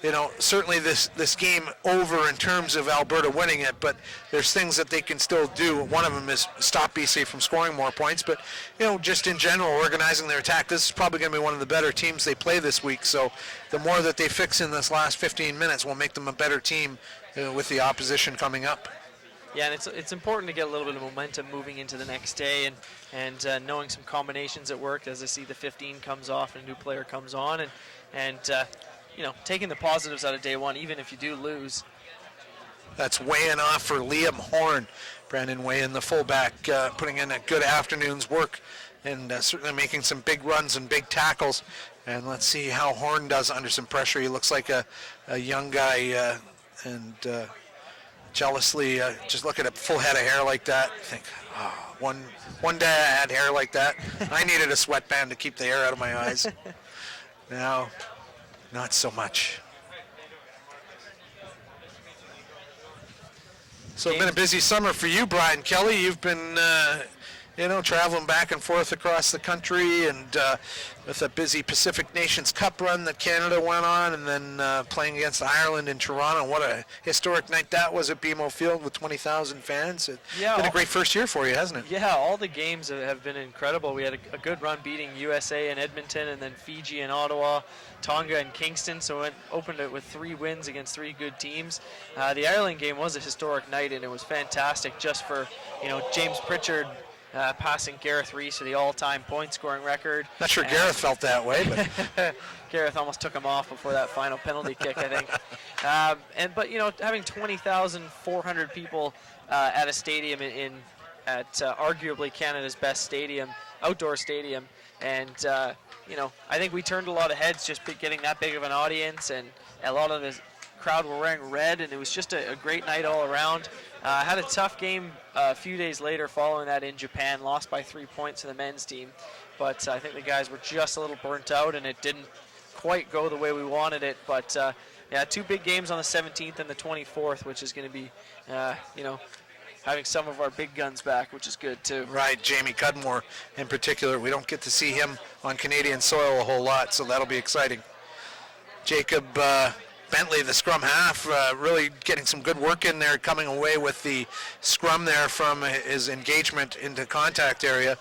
S1: you know, certainly this game over in terms of Alberta winning it, but there's things that they can still do. One of them is stop BC from scoring more points, but, you know, just in general, organizing their attack. This is probably going to be one of the better teams they play this week, so the more that they fix in this last 15 minutes will make them a better team with the opposition coming up.
S2: Yeah, and it's important to get a little bit of momentum moving into the next day and knowing some combinations that work as I see the 15 comes off and a new player comes on and you know, taking the positives out of day one, even if you do lose.
S1: That's weighing off for Liam Horn. Brandon Wayan, the fullback, putting in a good afternoon's work and certainly making some big runs and big tackles. And let's see how Horn does under some pressure. He looks like a young guy and jealously just look at a full head of hair like that. Think, oh, one day I had hair like that. I needed a sweatband to keep the hair out of my eyes. Now, not so much. So it's been a busy summer for you, Brian Kelly. You've been, you know, traveling back and forth across the country and with a busy Pacific Nations Cup run that Canada went on and then playing against Ireland in Toronto. What a historic night that was at BMO Field with 20,000 fans. It's been a great first year for you, hasn't it?
S2: Yeah, all the games have been incredible. We had a good run beating USA in Edmonton and then Fiji and Ottawa, Tonga and Kingston, so it opened it with 3 wins against 3 good teams. The Ireland game was a historic night and it was fantastic just for, you know, James Pritchard passing Gareth Reese for the all-time point-scoring record.
S1: Not sure Gareth felt that way, but
S2: Gareth almost took him off before that final penalty kick, I think. But you know, having 20,400 people at a stadium at arguably Canada's best stadium, outdoor stadium, and you know, I think we turned a lot of heads just getting that big of an audience, and a lot of the crowd were wearing red, and it was just a great night all around. Had a tough game a few days later following that in Japan, lost by 3 points to the men's team, but I think the guys were just a little burnt out and it didn't quite go the way we wanted it. But yeah, 2 big games on the 17th and the 24th, which is going to be, you know, having some of our big guns back, which is good too.
S1: Right, Jamie Cudmore in particular. We don't get to see him on Canadian soil a whole lot, so that'll be exciting. Jacob Bentley, the scrum half, really getting some good work in there, coming away with the scrum there from his engagement into contact area.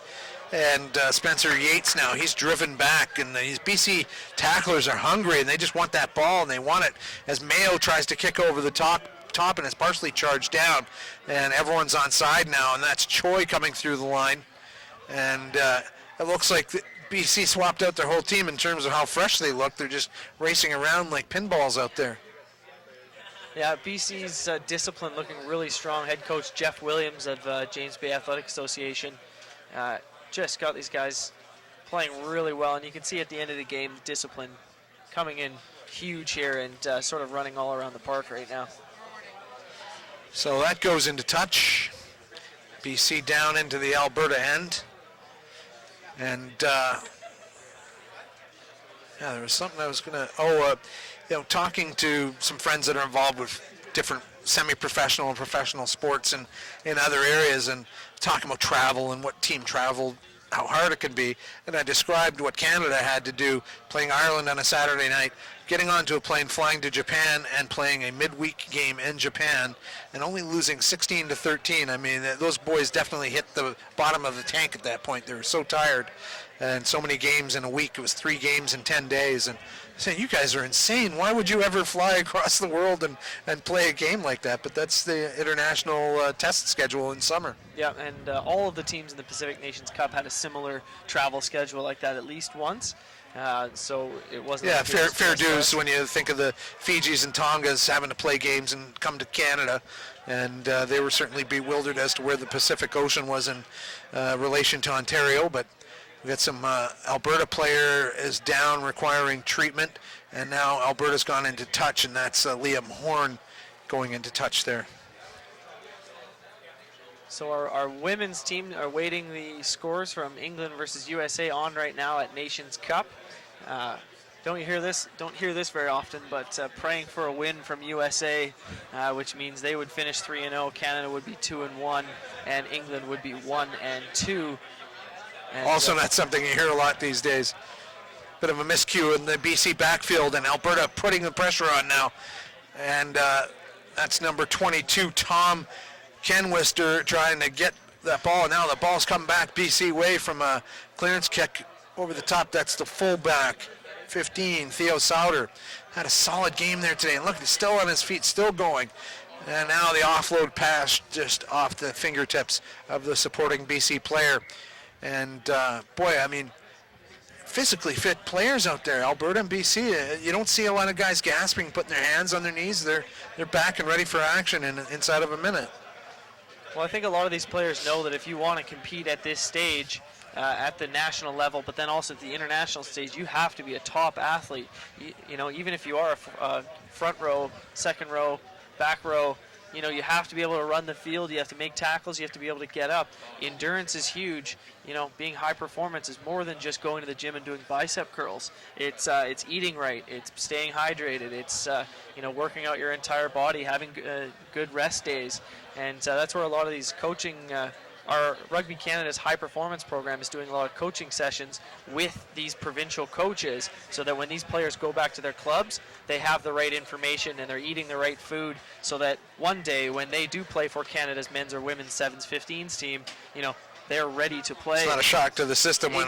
S1: And Spencer Yates now, he's driven back, and these BC tacklers are hungry, and they just want that ball, and they want it as Mayo tries to kick over the top, and it's partially charged down, and everyone's on side now, and that's Choi coming through the line. And it looks like BC swapped out their whole team in terms of how fresh they look. They're just racing around like pinballs out there.
S2: Yeah, BC's discipline looking really strong. Head coach Jeff Williams of James Bay Athletic Association just got these guys playing really well, and you can see at the end of the game discipline coming in huge here and sort of running all around the park right now.
S1: So that goes into touch. BC down into the Alberta end. And yeah, there was something I was going to, you know, talking to some friends that are involved with different semi-professional and professional sports and in other areas, and talking about travel and what team travel how hard it can be, and I described what Canada had to do playing Ireland on a Saturday night, getting onto a plane, flying to Japan, and playing a midweek game in Japan, and only losing 16-13. I mean, those boys definitely hit the bottom of the tank at that point. They were so tired, and so many games in a week. It was 3 games in 10 days, and saying, you guys are insane. Why would you ever fly across the world and play a game like that? But that's the international test schedule in summer.
S2: Yeah, and all of the teams in the Pacific Nations Cup had a similar travel schedule like that at least once. So it wasn't.
S1: Yeah,
S2: like
S1: fair dues when you think of the Fijis and Tongas having to play games and come to Canada. And they were certainly bewildered as to where the Pacific Ocean was in relation to Ontario. But we got some Alberta player is down requiring treatment. And now Alberta's gone into touch, and that's Liam Horn going into touch there.
S2: So our women's team are waiting the scores from England versus USA on right now at Nations Cup. Don't hear this very often, but praying for a win from USA, which means they would finish 3-0, Canada would be 2-1, and England would be 1-2. And
S1: also not something you hear a lot these days. Bit of a miscue in the BC backfield, and Alberta putting the pressure on now. And that's number 22, Tom Kenwister, trying to get that ball. Now the ball's come back BC way from a clearance kick over the top. That's the fullback, 15, Theo Sauter. Had a solid game there today. And look, he's still on his feet, still going. And now the offload pass just off the fingertips of the supporting BC player. And boy, I mean, physically fit players out there. Alberta and BC, you don't see a lot of guys gasping, putting their hands on their knees. They're back and ready for action inside of a minute.
S2: Well, I think a lot of these players know that if you want to compete at this stage, at the national level, but then also at the international stage, you have to be a top athlete. You know, even if you are a front row, second row, back row, you know, you have to be able to run the field, you have to make tackles, you have to be able to get up. Endurance is huge. You know, being high performance is more than just going to the gym and doing bicep curls. It's eating right, it's staying hydrated, it's you know, working out your entire body, having good rest days. And that's where a lot of these coaching, our Rugby Canada's high performance program is doing a lot of coaching sessions with these provincial coaches, so that when these players go back to their clubs, they have the right information and they're eating the right food, so that one day when they do play for Canada's men's or women's 7s, 15s team, you know, they're ready to play.
S1: It's not a shock to the system when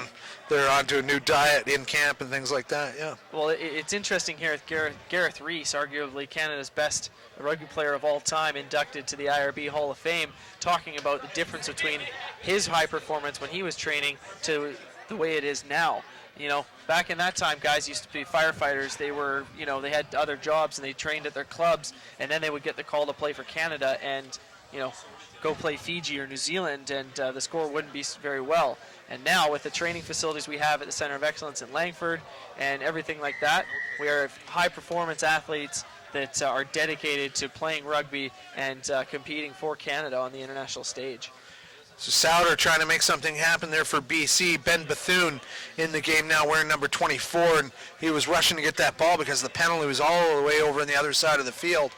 S1: they're onto a new diet in camp and things like that, yeah.
S2: Well, it's interesting here with Gareth Rees, arguably Canada's best rugby player of all time, inducted to the IRB Hall of Fame, talking about the difference between his high performance when he was training to the way it is now. You know, back in that time, guys used to be firefighters. They were, you know, they had other jobs and they trained at their clubs, and then they would get the call to play for Canada and, you know, go play Fiji or New Zealand, and the score wouldn't be very well. And now with the training facilities we have at the Center of Excellence in Langford and everything like that, we are high performance athletes that are dedicated to playing rugby and competing for Canada on the international stage.
S1: So Sauter trying to make something happen there for BC. Ben Bethune in the game now wearing number 24, and he was rushing to get that ball because the penalty was all the way over on the other side of the field.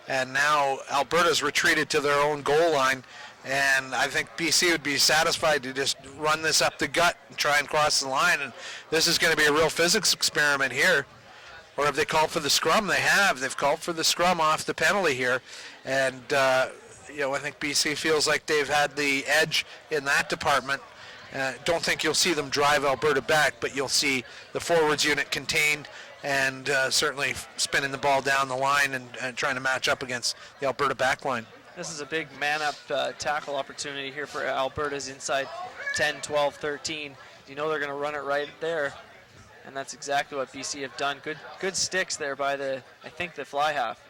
S1: And now Alberta's retreated to their own goal line, and I think BC would be satisfied to just run this up the gut and try and cross the line. And this is going to be a real physics experiment here. Or have they called for the scrum? They have. They've called for the scrum off the penalty here. And, you know, I think BC feels like they've had the edge in that department. Don't think you'll see them drive Alberta back, but you'll see the forwards unit contained and certainly spinning the ball down the line and trying to match up against the Alberta back line.
S2: This is a big man-up tackle opportunity here for Alberta's inside 10, 12, 13. You know they're going to run it right there. And that's exactly what BC have done. Good sticks there by the fly half.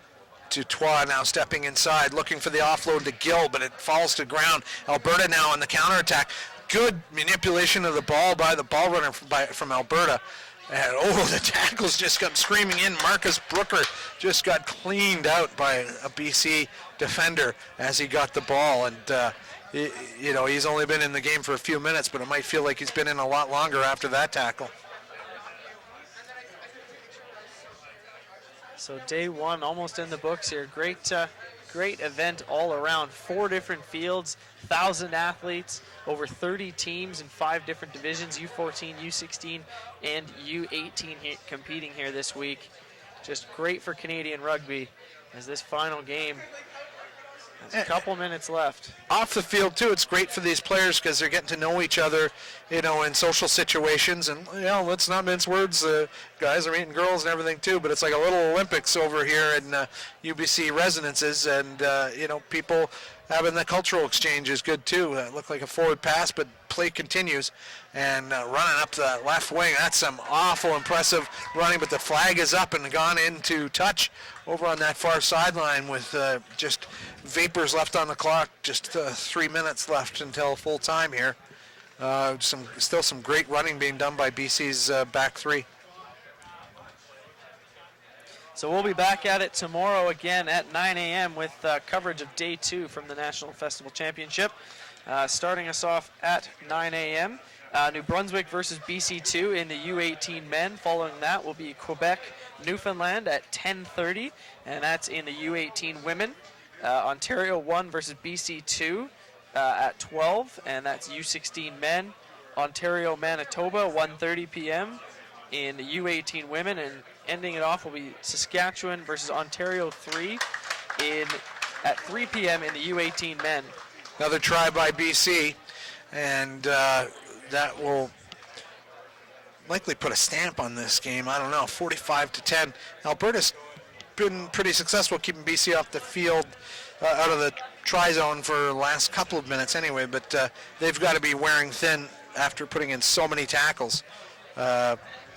S1: Dutois now stepping inside, looking for the offload to Gill, but it falls to ground. Alberta now on the counterattack. Good manipulation of the ball by the ball runner from Alberta. And the tackles just come screaming in. Marcus Brooker just got cleaned out by a BC defender as he got the ball. And, you know, he's only been in the game for a few minutes, but it might feel like he's been in a lot longer after that tackle.
S2: So day one almost in the books here. Great great event all around. 4 different fields, 1,000 athletes, over 30 teams in 5 different divisions, U14, U16, and U18 competing here this week. Just great for Canadian rugby as this final game has a couple minutes left.
S1: Off the field, too, it's great for these players because they're getting to know each other, you know, in social situations. And, you know, let's not mince words. Guys are meeting girls and everything, too. But it's like a little Olympics over here in UBC residences. And, you know, people having the cultural exchange is good, too. Looked like a forward pass, but play continues. And running up the left wing, that's some awful impressive running. But the flag is up and gone into touch over on that far sideline with just vapors left on the clock, just 3 minutes left until full time here. Still some great running being done by BC's back 3.
S2: So we'll be back at it tomorrow again at 9 a.m. with coverage of Day 2 from the National Festival Championship. Starting us off at 9 a.m., New Brunswick versus BC2 in the U18 men. Following that will be Quebec, Newfoundland at 10:30, and that's in the U18 women. Ontario 1 versus BC2 at 12, and that's U16 men. Ontario, Manitoba, 1:30 p.m. in the U18 women, and ending it off will be Saskatchewan versus Ontario 3 at 3 p.m. in the U18 men.
S1: Another try by BC, and that will likely put a stamp on this game. I don't know, 45-10. Alberta's been pretty successful keeping BC off the field, out of the try zone for the last couple of minutes anyway, but they've got to be wearing thin after putting in so many tackles.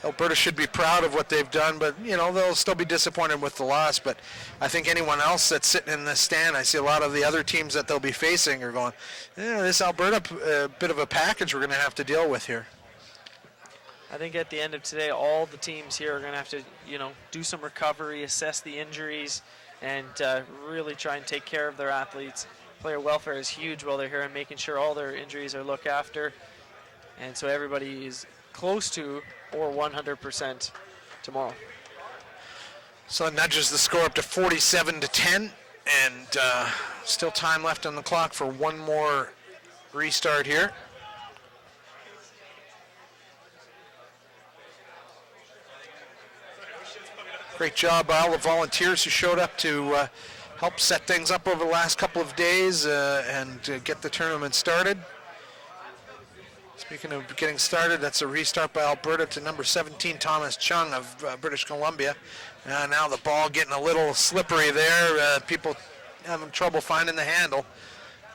S1: Alberta should be proud of what they've done, but, you know, they'll still be disappointed with the loss. But I think anyone else that's sitting in this stand, I see a lot of the other teams that they'll be facing are going, this Alberta bit of a package we're going to have to deal with here.
S2: I think at the end of today, all the teams here are going to have to, you know, do some recovery, assess the injuries, and really try and take care of their athletes. Player welfare is huge while they're here and making sure all their injuries are looked after. And so everybody is close to or 100% tomorrow.
S1: So it nudges the score up to 47-10, and still time left on the clock for one more restart here. Great job by all the volunteers who showed up to help set things up over the last couple of days and get the tournament started. Speaking of getting started, that's a restart by Alberta to number 17, Thomas Chung of British Columbia. Now the ball getting a little slippery there. People having trouble finding the handle.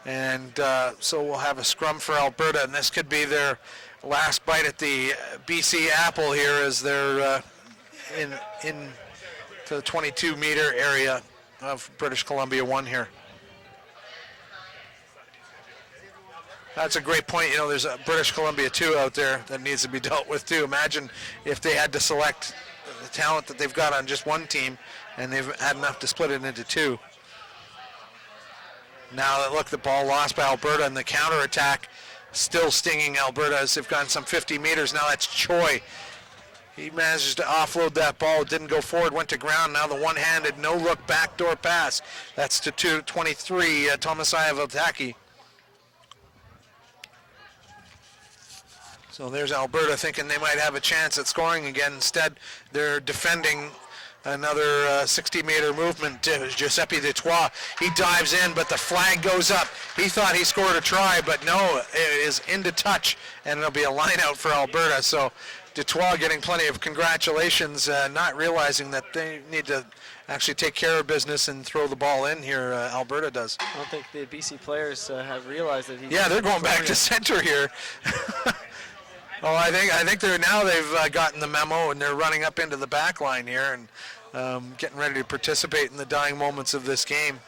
S1: And so we'll have a scrum for Alberta, and this could be their last bite at the BC apple here as they're in to the 22-meter area of British Columbia 1 here. That's a great point. You know, there's a British Columbia 2 out there that needs to be dealt with too. Imagine if they had to select the talent that they've got on just one team and they've had enough to split it into 2. Now, look, the ball lost by Alberta, and the counterattack still stinging Alberta as they've gone some 50 meters. Now that's Choi. He manages to offload that ball. It didn't go forward, went to ground. Now the one-handed, no-look backdoor pass. That's to 23, Tomasai Valtaki. So there's Alberta thinking they might have a chance at scoring again. Instead, they're defending another 60-meter movement to Giuseppe Detroit. He dives in, but the flag goes up. He thought he scored a try, but no, it is into touch, and it'll be a line out for Alberta. So Detroit getting plenty of congratulations, not realizing that they need to actually take care of business and throw the ball in here. Alberta does.
S2: I don't think the BC players have realized that.
S1: Yeah, they're going back to center here. Oh, I think they've gotten the memo, and they're running up into the back line here and getting ready to participate in the dying moments of this game.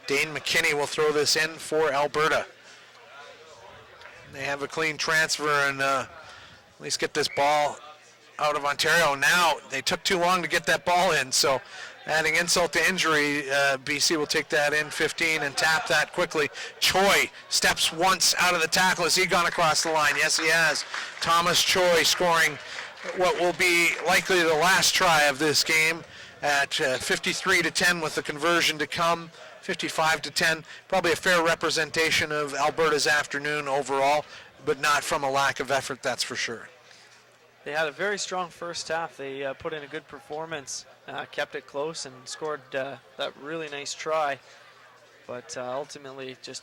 S1: Dane McKinney will throw this in for Alberta. They have a clean transfer and at least get this ball out of Ontario. Now, they took too long to get that ball in, so adding insult to injury, BC will take that in 15 and tap that quickly. Choi steps once out of the tackle. Has he gone across the line? Yes, he has. Thomas Choi scoring what will be likely the last try of this game. at 53-10 with the conversion to come, 55-10. Probably a fair representation of Alberta's afternoon overall, but not from a lack of effort, that's for sure.
S2: They had a very strong first half. They put in a good performance, kept it close, and scored that really nice try. But ultimately, just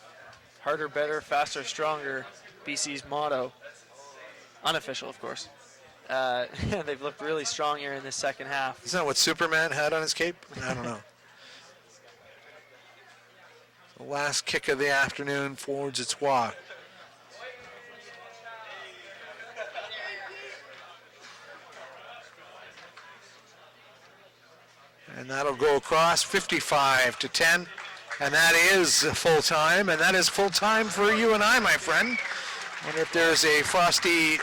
S2: harder, better, faster, stronger, BC's motto. Unofficial, of course. They've looked really strong here in this second half.
S1: Isn't that what Superman had on his cape? I don't know. The last kick of the afternoon for Zitswa. And that'll go across 55-10. And that is full time. And that is full time for you and I, my friend. And if there's a frosty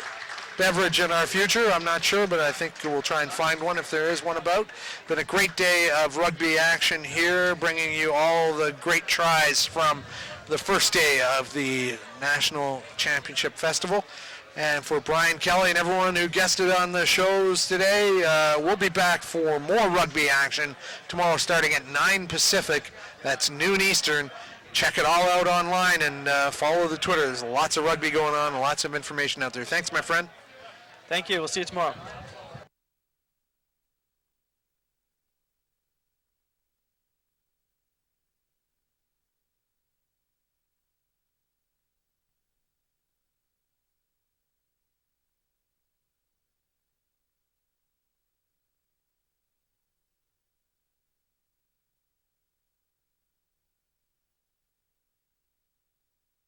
S1: beverage in our future, I'm not sure, but I think we'll try and find one if there is one about. Been a great day of rugby action here, bringing you all the great tries from the first day of the National Championship Festival. And for Brian Kelly and everyone who guested on the shows today, we'll be back for more rugby action tomorrow starting at 9 Pacific. That's noon Eastern. Check it all out online and follow the Twitter. There's lots of rugby going on and lots of information out there. Thanks, my friend.
S2: Thank you. We'll see you tomorrow.